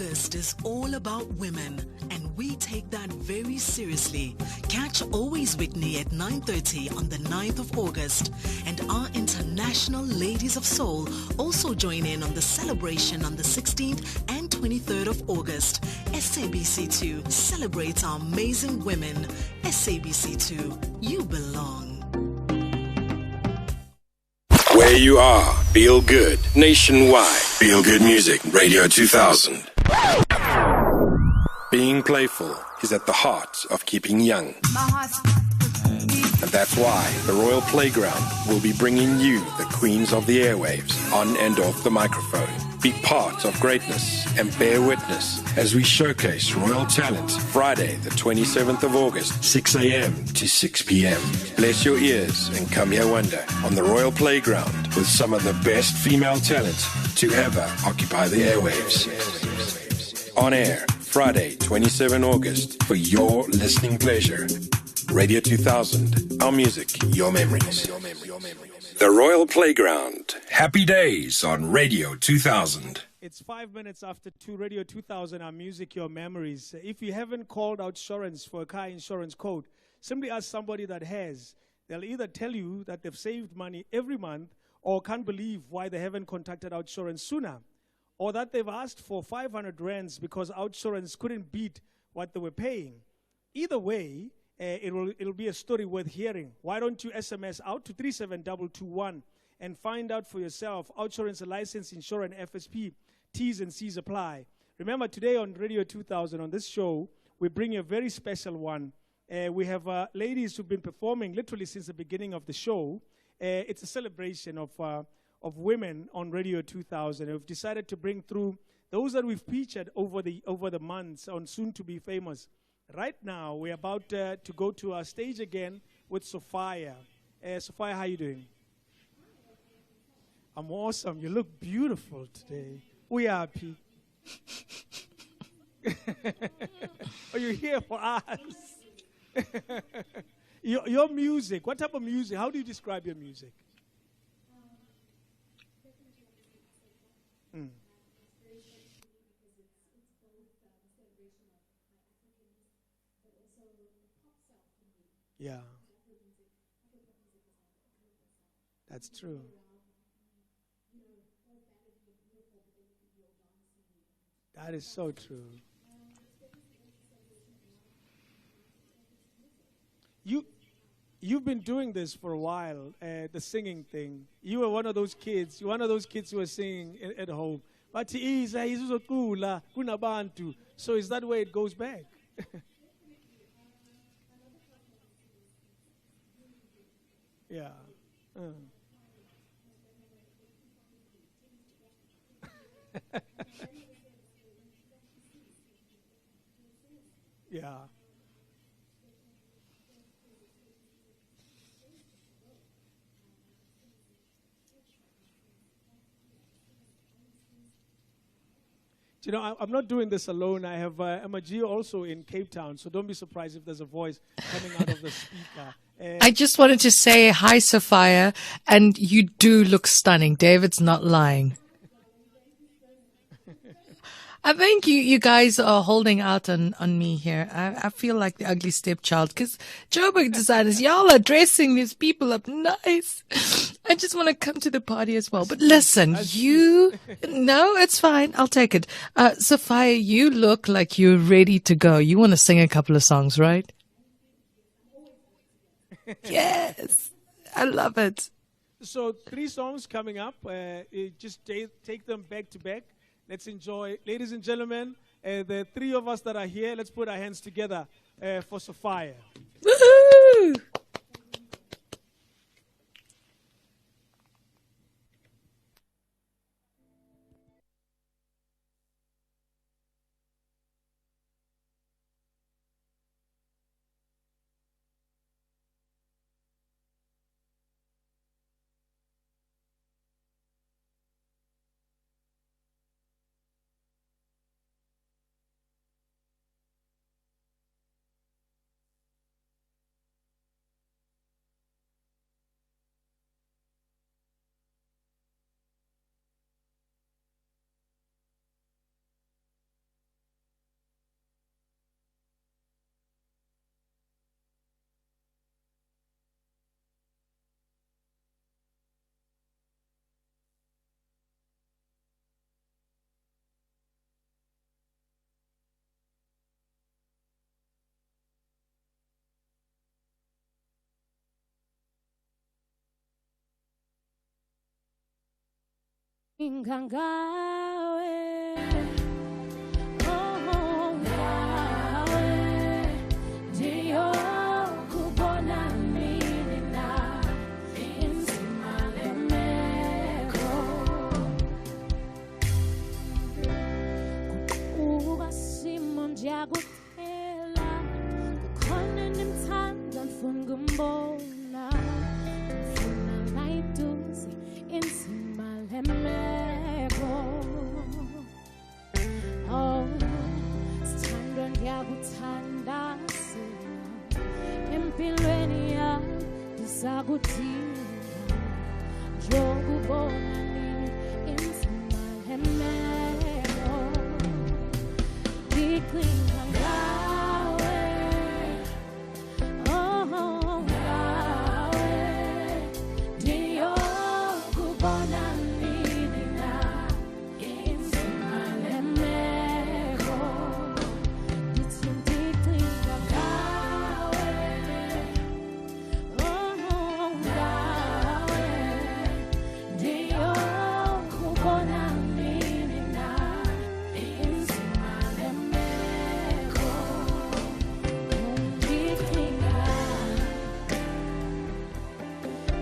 August is all about women, and we take that very seriously. Catch Always Whitney at 9:30 on the 9th of August. And our international ladies of soul also join in on the celebration on the 16th and 23rd of August. SABC2 celebrates our amazing women. SABC2, you belong. Where you are, feel good. Nationwide, feel good music. Radio 2000. Being playful is at the heart of keeping young. And that's why the Royal Playground will be bringing you the queens of the airwaves on and off the microphone. Be part of greatness and bear witness as we showcase royal talent Friday, the 27th of August, 6 a.m. to 6 p.m. Bless your ears and come here wonder on the Royal Playground with some of the best female talent to ever occupy the airwaves. On air, Friday, 27 August, for your listening pleasure. Radio 2000, our music, your memories. The Royal Playground. Happy days on Radio 2000. It's 5 minutes after 2, Radio 2000, our music, your memories. If you haven't called Outsurance for a car insurance code, simply ask somebody that has. They'll either tell you that they've saved money every month or can't believe why they haven't contacted Outsurance sooner, or that they've asked for 500 rands because Outsurance couldn't beat what they were paying. Either way, it'll be a story worth hearing. Why don't you SMS out to 37221 and find out for yourself? Outsurance, license, insurance, FSP, T's and C's apply. Remember, today on Radio 2000, on this show, we bring you a very special one. We have ladies who've been performing literally since the beginning of the show. It's a celebration of women on Radio 2000. We've decided to bring through those that we've featured over the months on Soon to Be Famous. Right now, we're about to go to our stage again with Sophia. Sophia, how are you doing? I'm awesome. You look beautiful today. We are happy. Are you here for us? Your music, what type of music? How do you describe your music? Mm. Yeah. That's true. That is so true. You've been doing this for a while, the singing thing. You were one of those kids. You're one of those kids who were singing at home. But he is kunabantu. So is that way it goes back? Yeah. Yeah. You know, I'm not doing this alone. I have Emma G also in Cape Town, so don't be surprised if there's a voice coming out of the speaker. I just wanted to say hi, Sophia, and you do look stunning. David's not lying. I think you guys are holding out on me here. I feel like the ugly stepchild because Joburg designers, y'all are dressing these people up nice. I just want to come to the party as well. But listen, no, it's fine. I'll take it. Sophia, you look like you're ready to go. You want to sing a couple of songs, right? Yes. I love it. So 3 songs coming up. Just take them back to back. Let's enjoy. Ladies and gentlemen, the 3 of us that are here, let's put our hands together for Sophia. Woohoo! Ingangawe, oh ngawe, ndiyo kubona mini na inzima lemeko. Kukuba simo ndiyakutela, kukhona nimthanda mfunga umbona, mfuna nayiduze inzima lemeko. Oh, sithandwa ndiyakuthanda sina, empilweni yami ndizakudinga, njengokubona nini inzima lemeko. Ndicinga ngawe, oh ngawe, ndiyokubona nini na inzima lemeko. Ndithi ndicinga ngawe, oh ngawe, ndiyokubona nini na inzima lemeko. Ndicinga,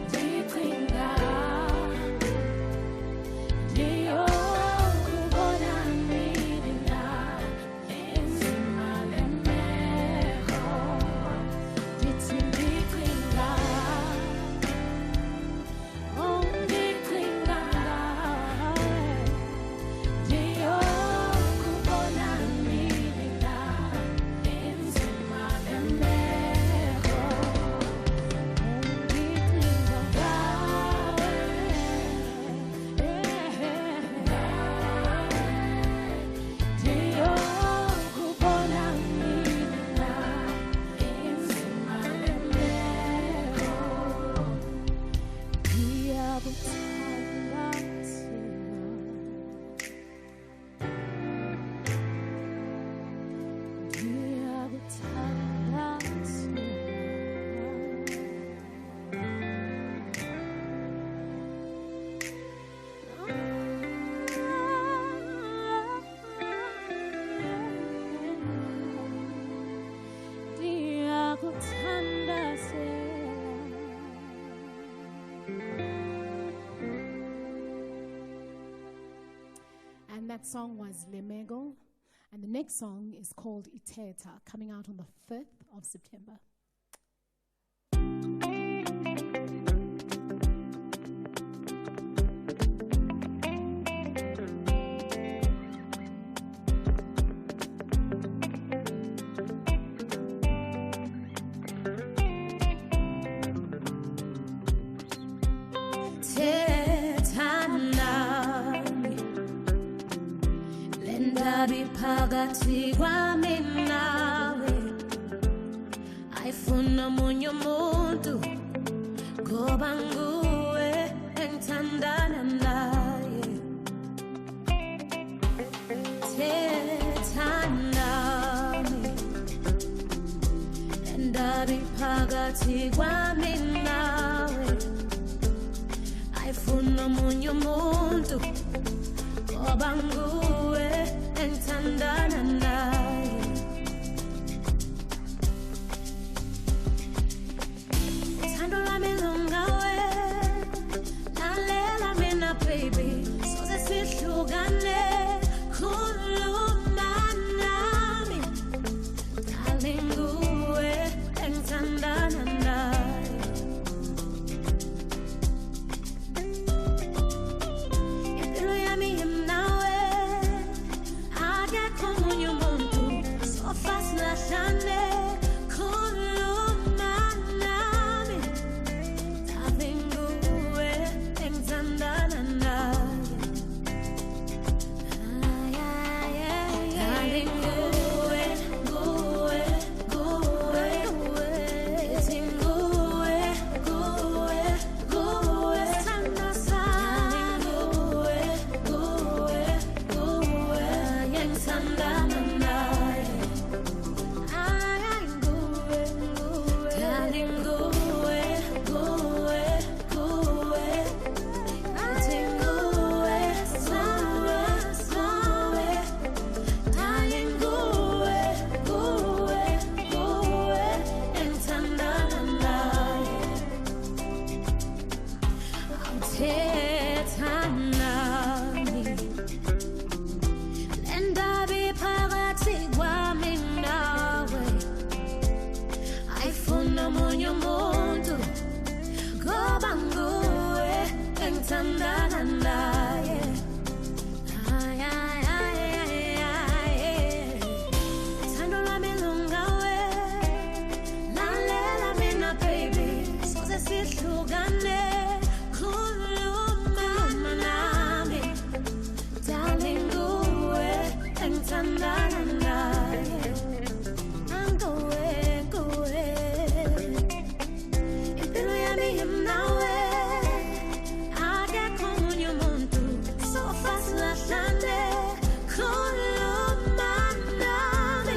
ndicinga, ndiyokubona nini na inzima lemeko. Ndithi ndicinga, oh ndicinga ngawe, ndiyokubona nini na inzima lemeko. Ndicinga ngawe, ndiyokubona nini na inzima lemeko. Ndiyakuthanda thina, ndiyakuthanda thina. Ndiyakuthanda And that song was Lemego. And the next song is called Iteta, coming out on the 5th of September. Thethanami, lendaba iphakathi kwami nawe, ayifuna omunye umuntu, ngoba nguwe engithandana naye. Thethanami, lendaba iphakathi kwami nawe, ayifuna omunye umuntu, ngoba nguwe engithandana naye. Uthando lwami lungawe, lalela mina baby, soze sihlukane, khuluma nami, darling nguwe engithandana naye. Impilo yami nawe, akekho omunye umuntu, thetha nami le ndaba iphakathi kwami nawe ayifuna omunye umuntu ngoba nguwe engithandana naye. Ay, ay, ay, ay, ay. Thando lwami lungawe lalela mina baby soze sihlukane khuluma nami darling nguwe engithandana naye nguwe nguwe impilo yami imnawe akekho omunye umuntu sofa silahlane khuluma nami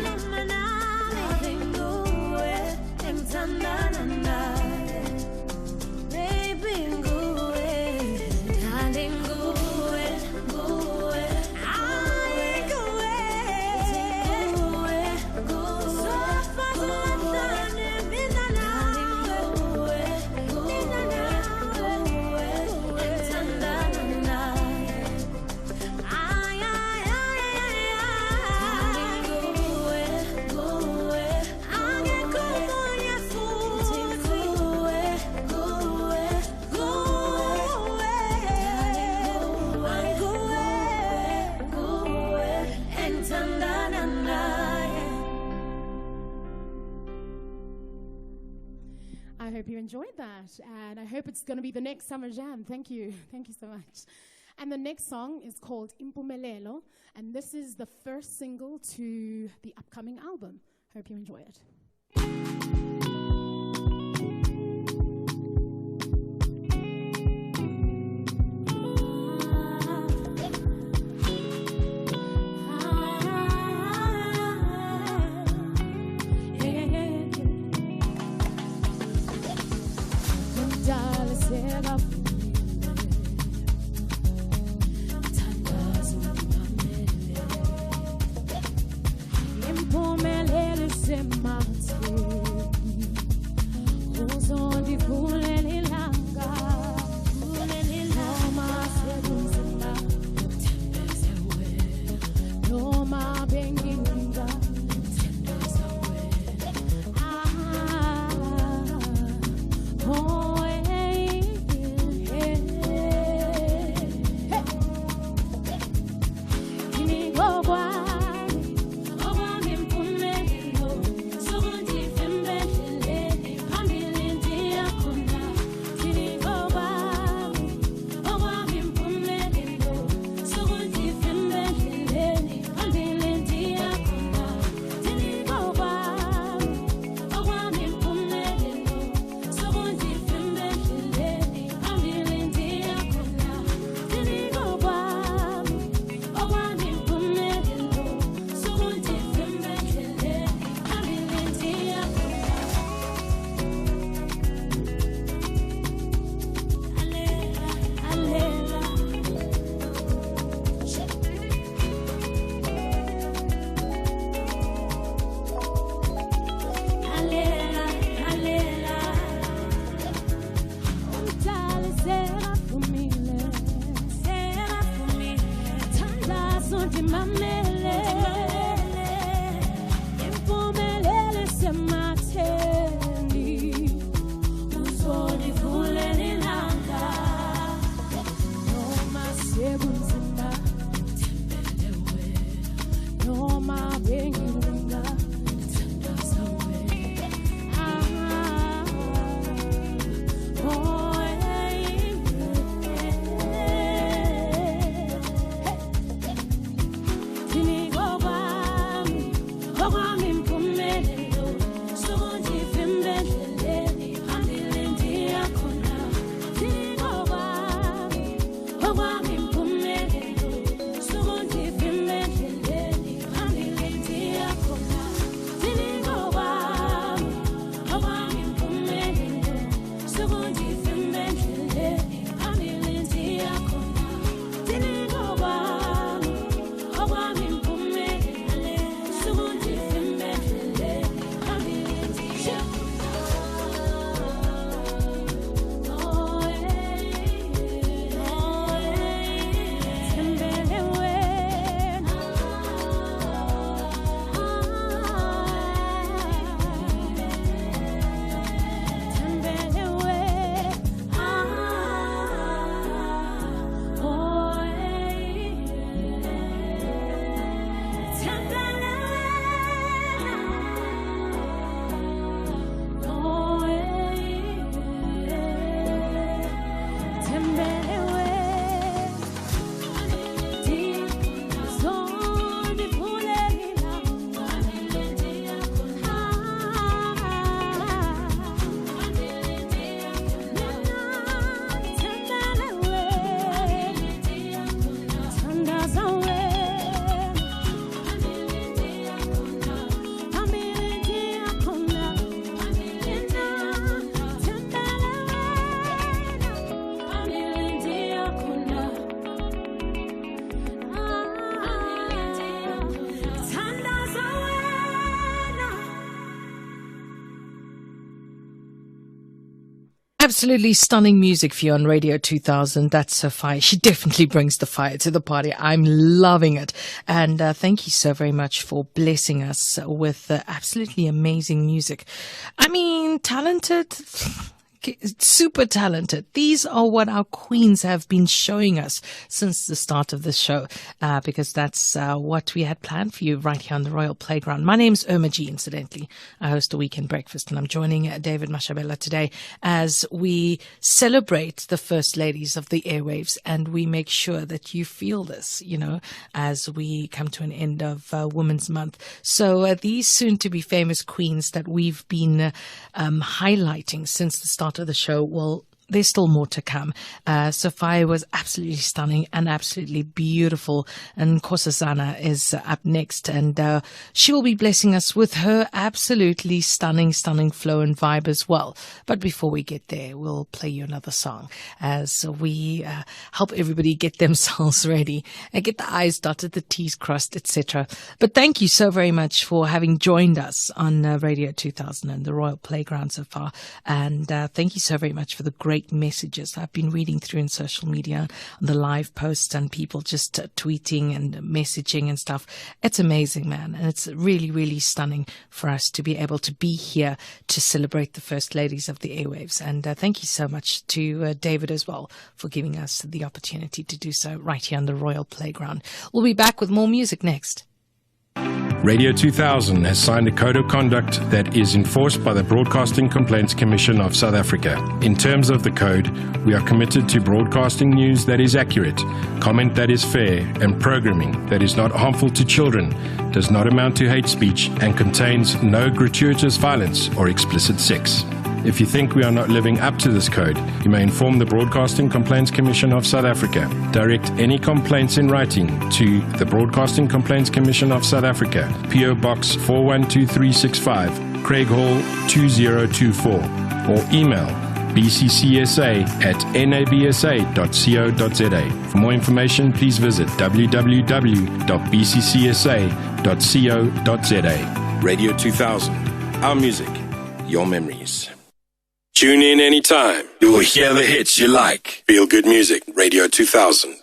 nguwe engithandana naye baby nguwe darling nguwe nguwe ay nguwe sofa silahlane mina nawe mina nawe engithandana naye ay ay ay ay nguwe nguwe akekho omunye futhi nguwe nguwe nguwe engithandana naye. I hope you enjoyed that, and I hope it's going to be the next Summer Jam. Thank you. Thank you so much. And the next song is called Impumelelo, and this is the first single to the upcoming album. Hope you enjoy it. Impumelelo sematheni uzondivulele ilanga noma sekunzima thembeze wena noma benginga thembeze wena oh hey, hey, hey. Ngingokwa Absolutely stunning music for you on Radio 2000. That's so fire. She definitely brings the fire to the party. I'm loving it. And thank you so very much for blessing us with absolutely amazing music. I mean, talented. Super talented. These are what our queens have been showing us since the start of the show, because that's what we had planned for you right here on the Royal Playground. My name's Irma G, incidentally. I host a weekend breakfast, and I'm joining David Mashabela today as we celebrate the First Ladies of the Airwaves, and we make sure that you feel this, you know, as we come to an end of Women's Month. So these soon-to-be famous queens that we've been highlighting since the start of the show, well, there's still more to come. Sophia was absolutely stunning and absolutely beautiful. And Nkosazana is up next. And she will be blessing us with her absolutely stunning flow and vibe as well. But before we get there, we'll play you another song as we help everybody get themselves ready and get the I's dotted, the T's crossed, etc. But thank you so very much for having joined us on Radio 2000 and the Royal Playground so far. And thank you so very much for the great messages I've been reading through in social media, on the live posts, and people just tweeting and messaging and stuff. It's amazing, man. And it's really, really stunning for us to be able to be here to celebrate the First Ladies of the Airwaves. And thank you so much to David as well for giving us the opportunity to do so right here on the Royal Playground. We'll be back with more music next. Radio 2000 has signed a code of conduct that is enforced by the Broadcasting Complaints Commission of South Africa. In terms of the code, we are committed to broadcasting news that is accurate, comment that is fair, and programming that is not harmful to children, does not amount to hate speech, and contains no gratuitous violence or explicit sex. If you think we are not living up to this code, you may inform the Broadcasting Complaints Commission of South Africa. Direct any complaints in writing to the Broadcasting Complaints Commission of South Africa, PO Box 412365, Craig Hall 2024, or email bccsa@nabsa.co.za. For more information, please visit www.bccsa.co.za. Radio 2000, our music, your memories. Tune in anytime. You will hear the hits you like. Feel good music, Radio 2000.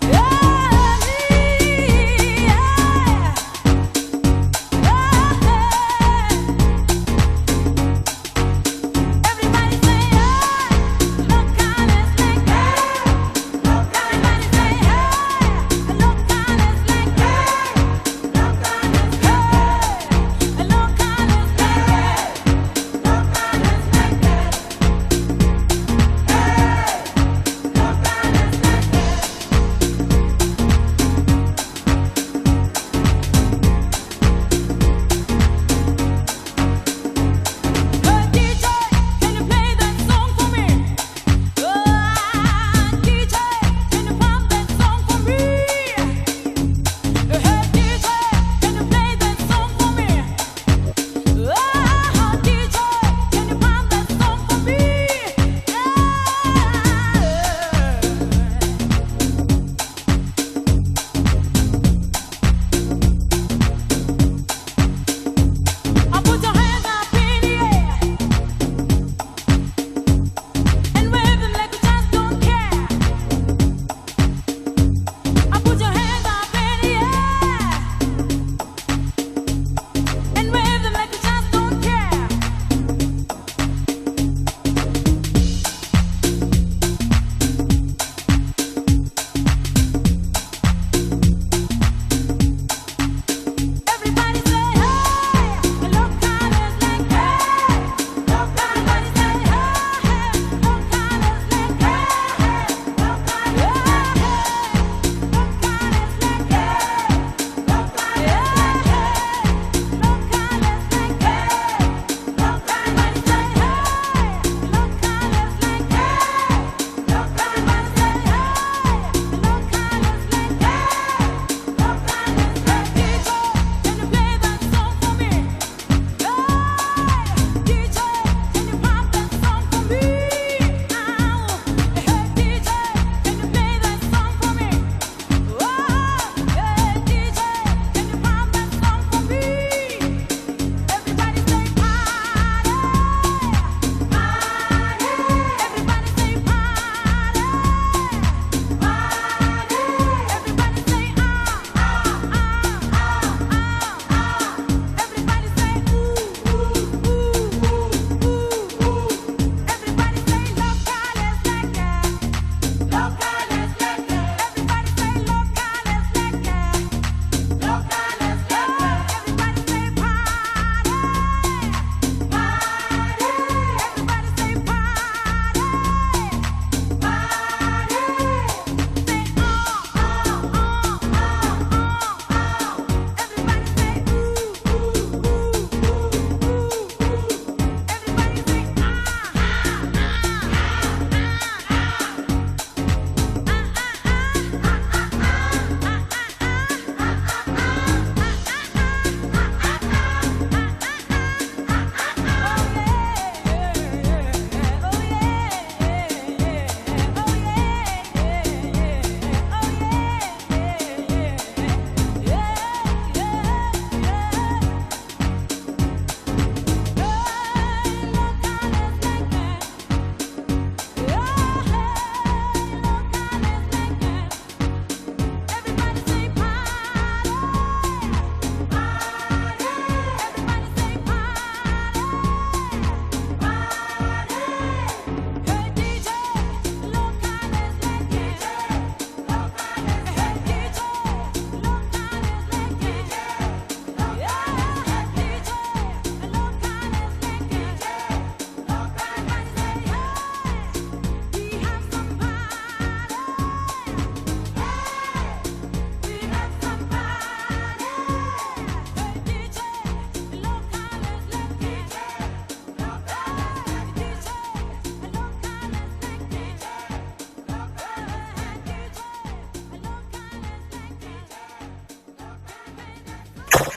Yeah.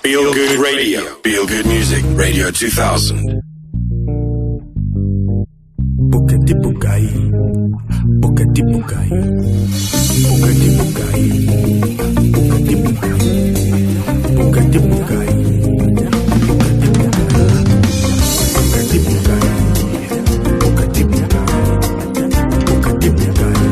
Feel Good Radio. Feel Good Music. Radio 2000. Bukati bukai, bukati bukai, bukati bukai, bukati bukai, bukati bukai, bukati bukai, bukati bukai, bukati bukai.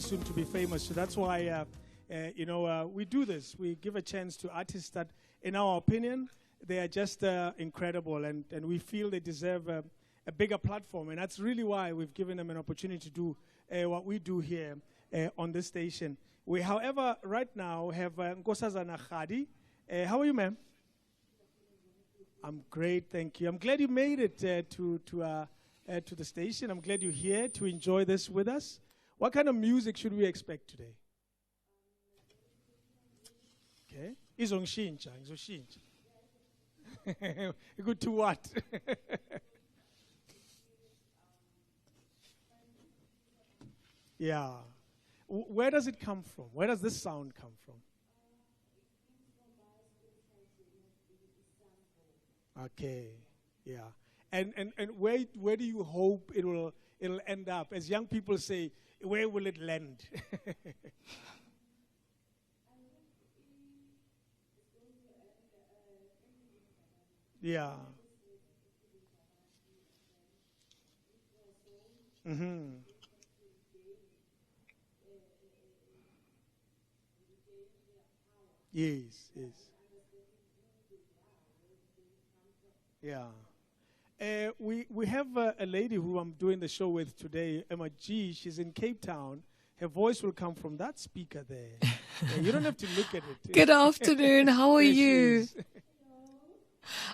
celebrating soon to be famous. So that's why, we do this. We give a chance to artists that, in our opinion, they are just incredible, and we feel they deserve a bigger platform. And that's really why we've given them an opportunity to do what we do here on this station. We, however, right now have Nkosazana Khadi. How are you, ma'am? I'm great, thank you. I'm glad you made it to the station. I'm glad you're here to enjoy this with us. What kind of music should we expect today? Okay. Izongishintsa. Good to what? Yeah. Where does it come from? Where does this sound come from? Okay. Yeah. And where do you hope it'll end up? As young people say, where will it land? Yeah. Mm-hmm. Yes, yes. Yeah. We have a lady who I'm doing the show with today, Emma G. She's in Cape Town. Her voice will come from that speaker there. You don't have to look at it. Good afternoon. How are you?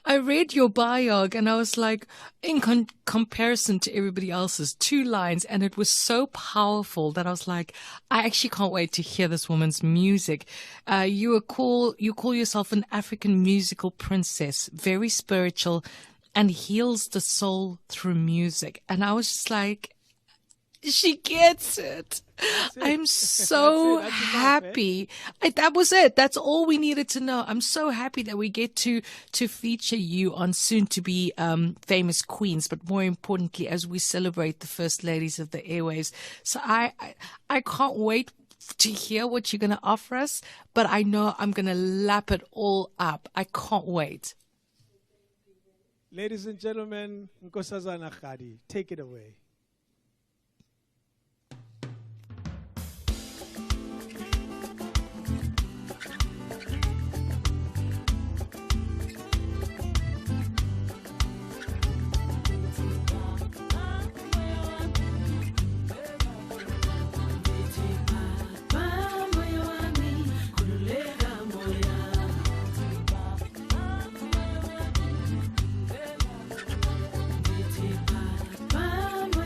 I read your bio and I was like, in comparison to everybody else's, 2 lines, and it was so powerful that I was like, I actually can't wait to hear this woman's music. You call yourself an African musical princess, very spiritual, and heals the soul through music. And I was just like, she gets it. I'm so happy. That was it. That's all we needed to know. I'm so happy that we get to feature you on soon to be famous queens, but more importantly, as we celebrate the first ladies of the airwaves. So I can't wait to hear what you're going to offer us, but I know I'm going to lap it all up. I can't wait. Ladies and gentlemen, Nkosazana Khadi, take it away. Bye.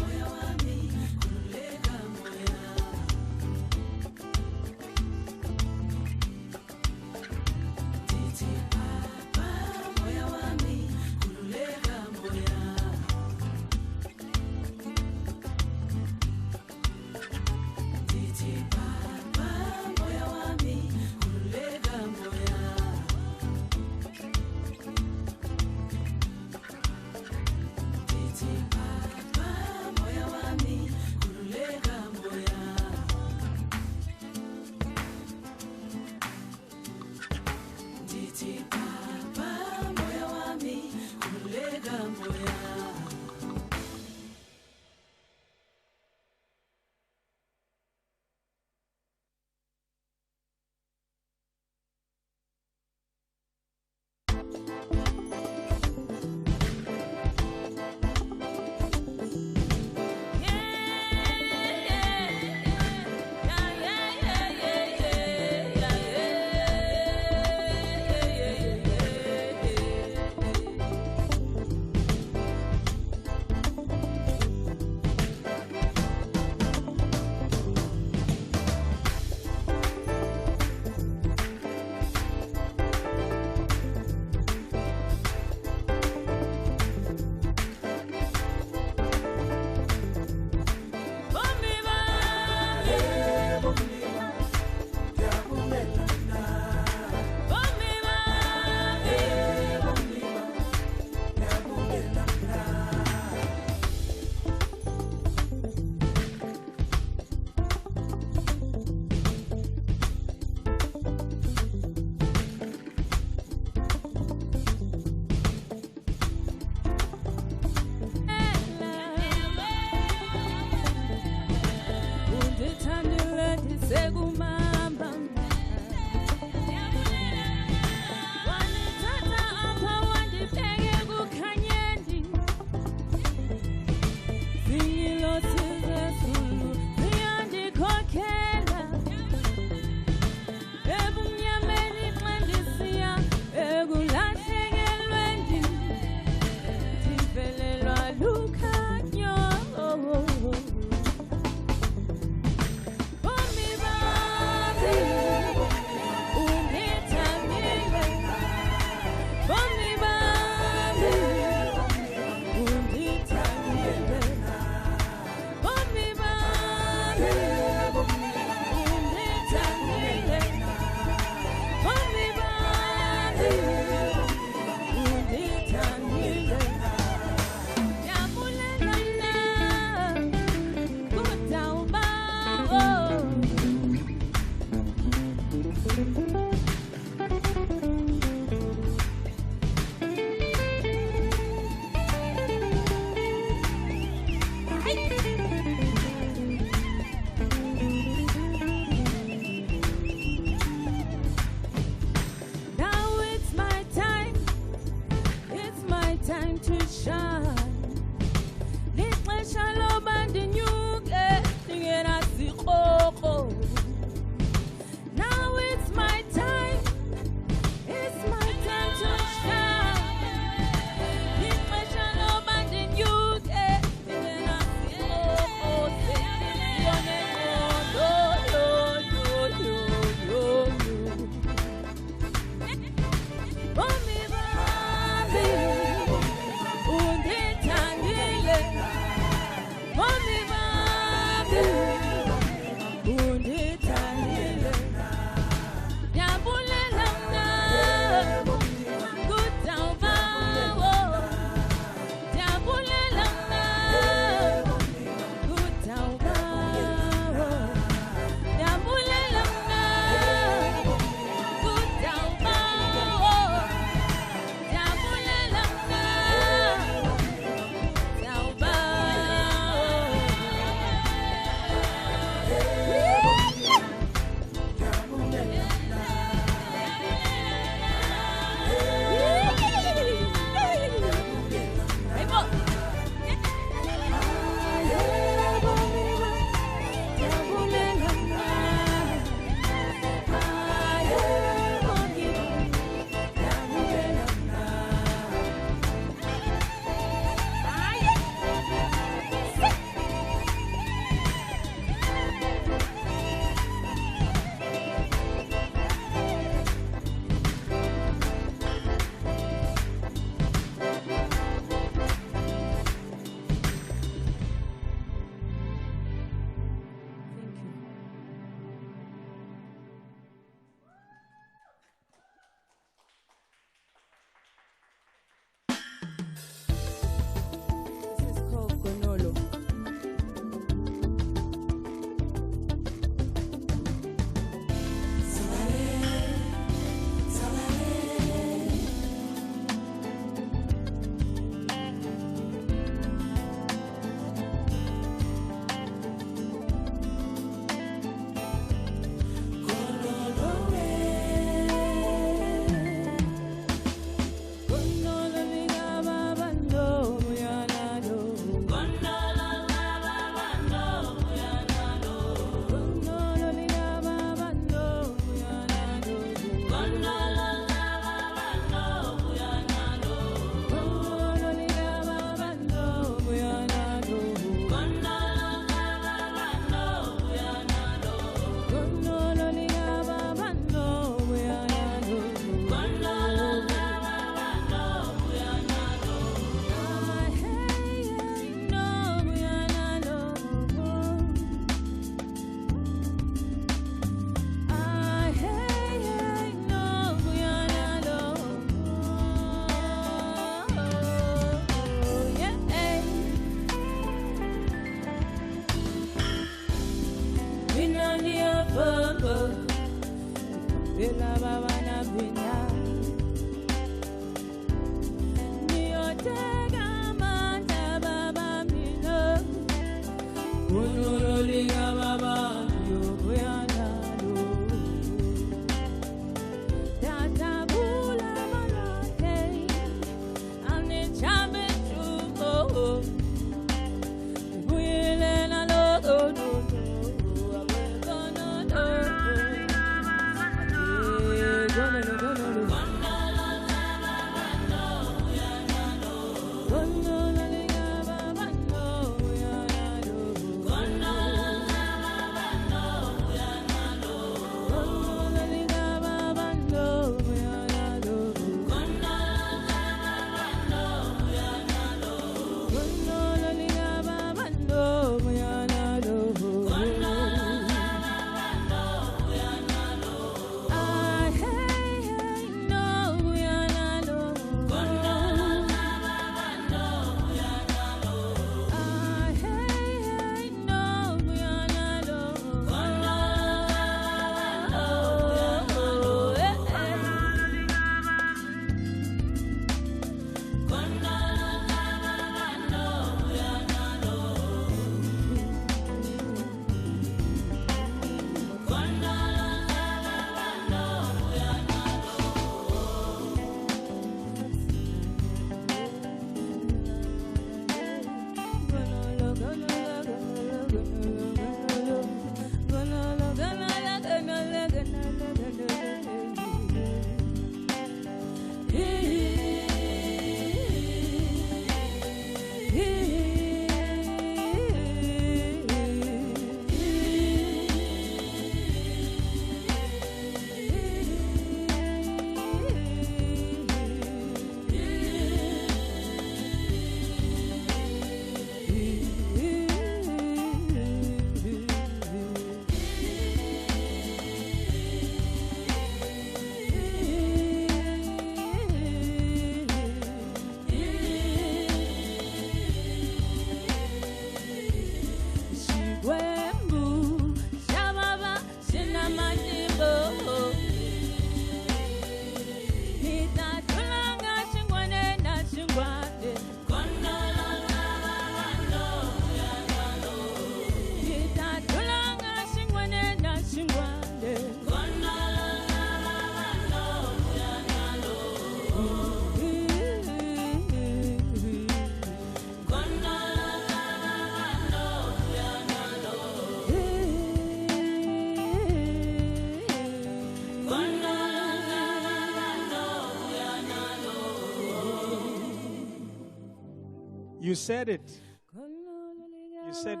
You said it. You said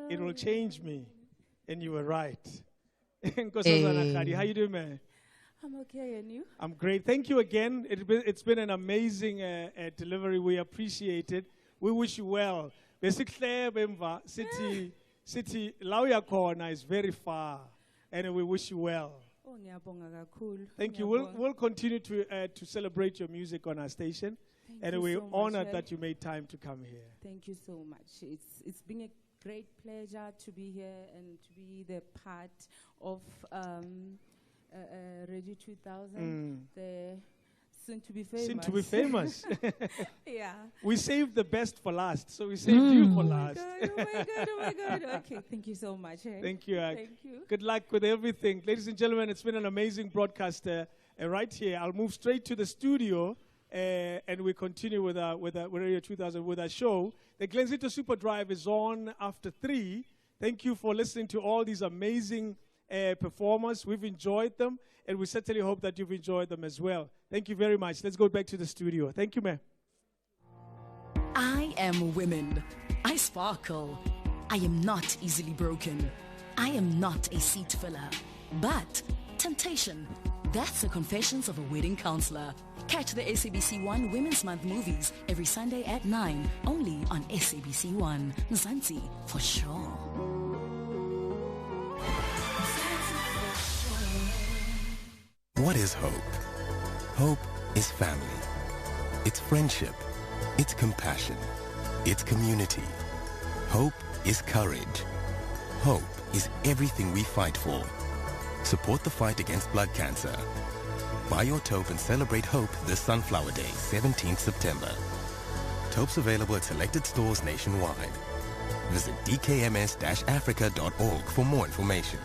it will change me. And you were right. Nkosazana Khadi, how you doing, man? I'm okay, and you? I'm great. Thank you again. It's been an amazing delivery. We appreciate it. We wish you well. City Lauya Corner is very far, and we wish you well. Thank you. We'll continue to celebrate your music on our station, and we're honored that you made time to come here. Thank you so much. It's been a great pleasure to be here and to be the part of Radio 2000, the soon to be famous. Soon to be famous. Yeah. We saved the best for last, so we saved you for last. Oh my God. Okay, thank you so much. Thank you. Thank you. Good luck with everything. Ladies and gentlemen, it's been an amazing broadcast right here. I'll move straight to the studio and we continue with Radio 2000 with our show. The Glenzito Super Drive is on after 3. Thank you for listening to all these amazing performers. We've enjoyed them, and we certainly hope that you've enjoyed them as well. Thank you very much. Let's go back to the studio. Thank you, ma'am. I am women. I sparkle. I am not easily broken. I am not a seat filler. But temptation, that's the confessions of a wedding counselor. Catch the SABC 1 Women's Month movies every Sunday at 9, only on SABC 1. Mzansi, for sure. What is hope? Hope is family. It's friendship. It's compassion. It's community. Hope is courage. Hope is everything we fight for. Support the fight against blood cancer. Buy your taupe and celebrate hope this Sunflower Day, 17th September. Taupes available at selected stores nationwide. Visit dkms-africa.org for more information.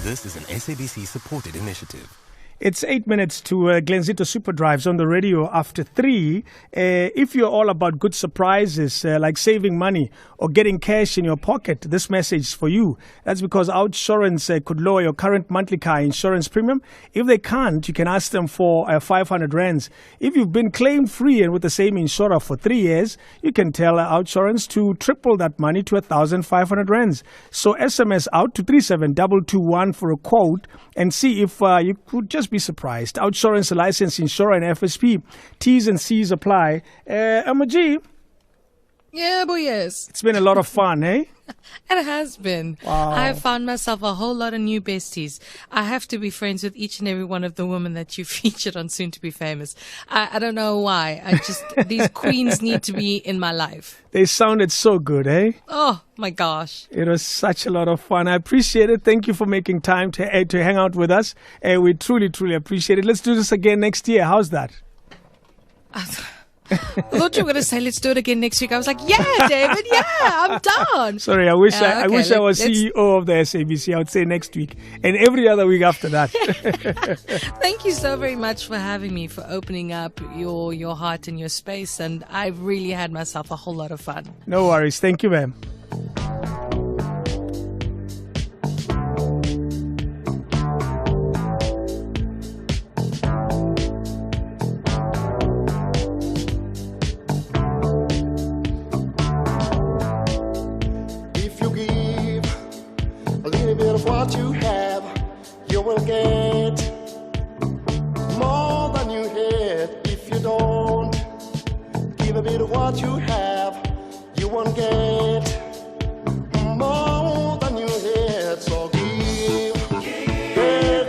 This is an SABC-supported initiative. It's 8 minutes to Glenzito Super Drives on the radio after 3. If you're all about good surprises like saving money or getting cash in your pocket, this message is for you. That's because Outsurance could lower your current monthly car insurance premium. If they can't, you can ask them for 500 rands. If you've been claim-free and with the same insurer for 3 years, you can tell Outsurance to triple that money to 1,500 rands. So SMS out to 37221 for a quote and see if you could just be surprised. Outsurance, license, insurer, and FSP. T's and C's apply. Amaji. Yeah, boy, yes. It's been a lot of fun, eh? It has been. Wow. I have found myself a whole lot of new besties. I have to be friends with each and every one of the women that you featured on Soon to Be Famous. I don't know why. These queens need to be in my life. They sounded so good, eh? Oh, my gosh. It was such a lot of fun. I appreciate it. Thank you for making time to hang out with us. We truly, truly appreciate it. Let's do this again next year. How's that? I thought you were going to say, let's do it again next week. I was like, yeah, David, yeah, I'm down. Sorry, I wish I was CEO of the SABC. I would say next week and every other week after that. Thank you so very much for having me, for opening up your heart and your space. And I really had myself a whole lot of fun. No worries. Thank you, ma'am. What you have, you will get more than you had. If you don't give a bit of what you have, you won't get more than you had. So give, give,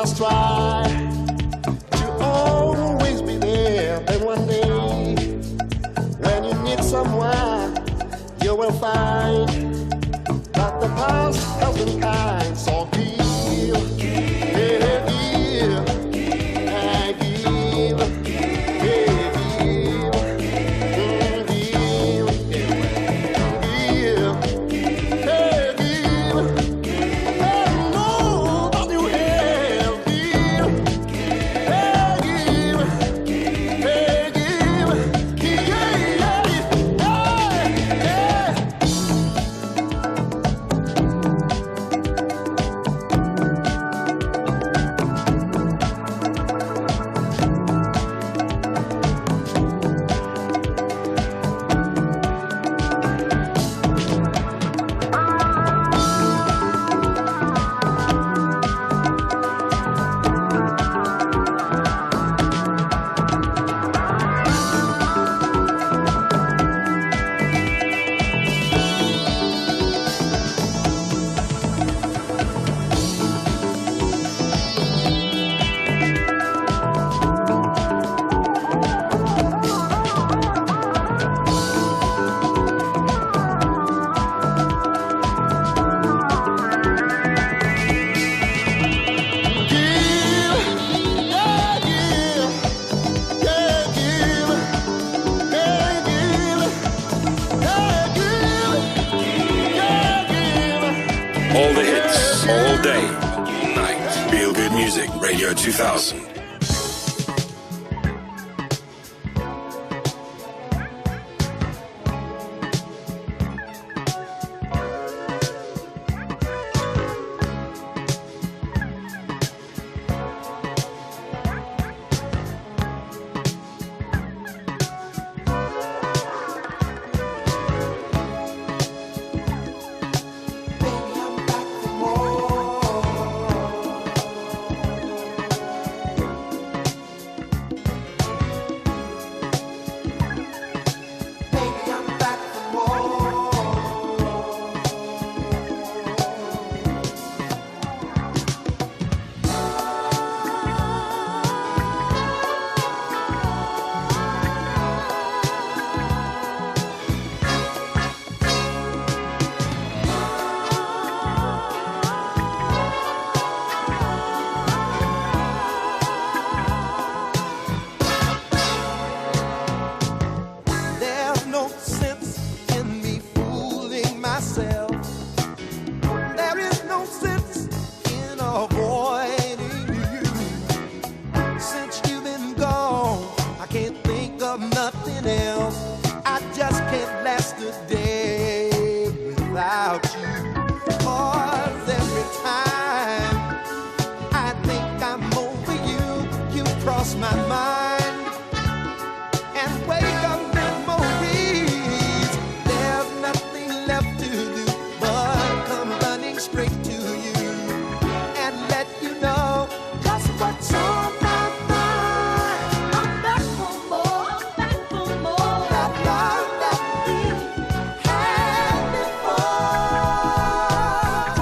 must try to always be there. Then one day, when you need someone, you will find that the past has been kind. So give, give, and give, All the hits, all day, all night. Feel Good Music, Radio 2000.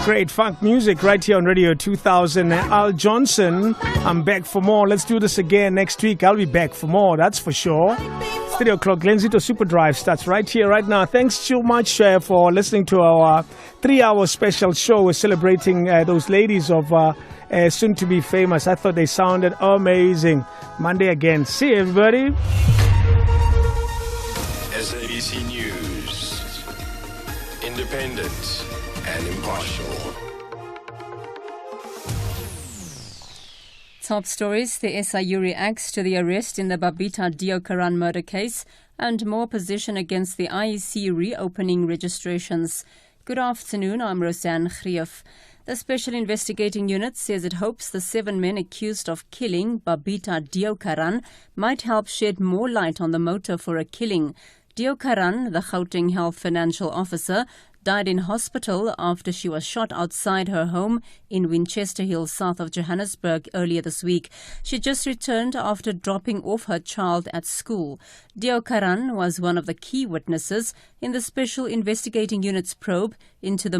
Great funk music right here on Radio 2000. Al Johnson, I'm back for more. Let's do this again next week. I'll be back for more, that's for sure. 3 o'clock, Glenzito Super Drive starts right here, right now. Thanks so much for listening to our 3-hour special show. We're celebrating those ladies of soon to be famous. I thought they sounded amazing. Monday again. See you, everybody. SABC News. Independent and impartial. Top stories. The SIU reacts to the arrest in the Babita Deokaran murder case and more position against the IEC reopening registrations. Good afternoon, I'm Roseanne Grief. The Special Investigating Unit says it hopes the 7 men accused of killing Babita Deokaran might help shed more light on the motive for a killing. Deokaran, the Gauteng Health Financial Officer, died in hospital after she was shot outside her home in Winchester Hill, south of Johannesburg, earlier this week. She just returned after dropping off her child at school. Deokaran was one of the key witnesses in the Special Investigating Unit's probe into the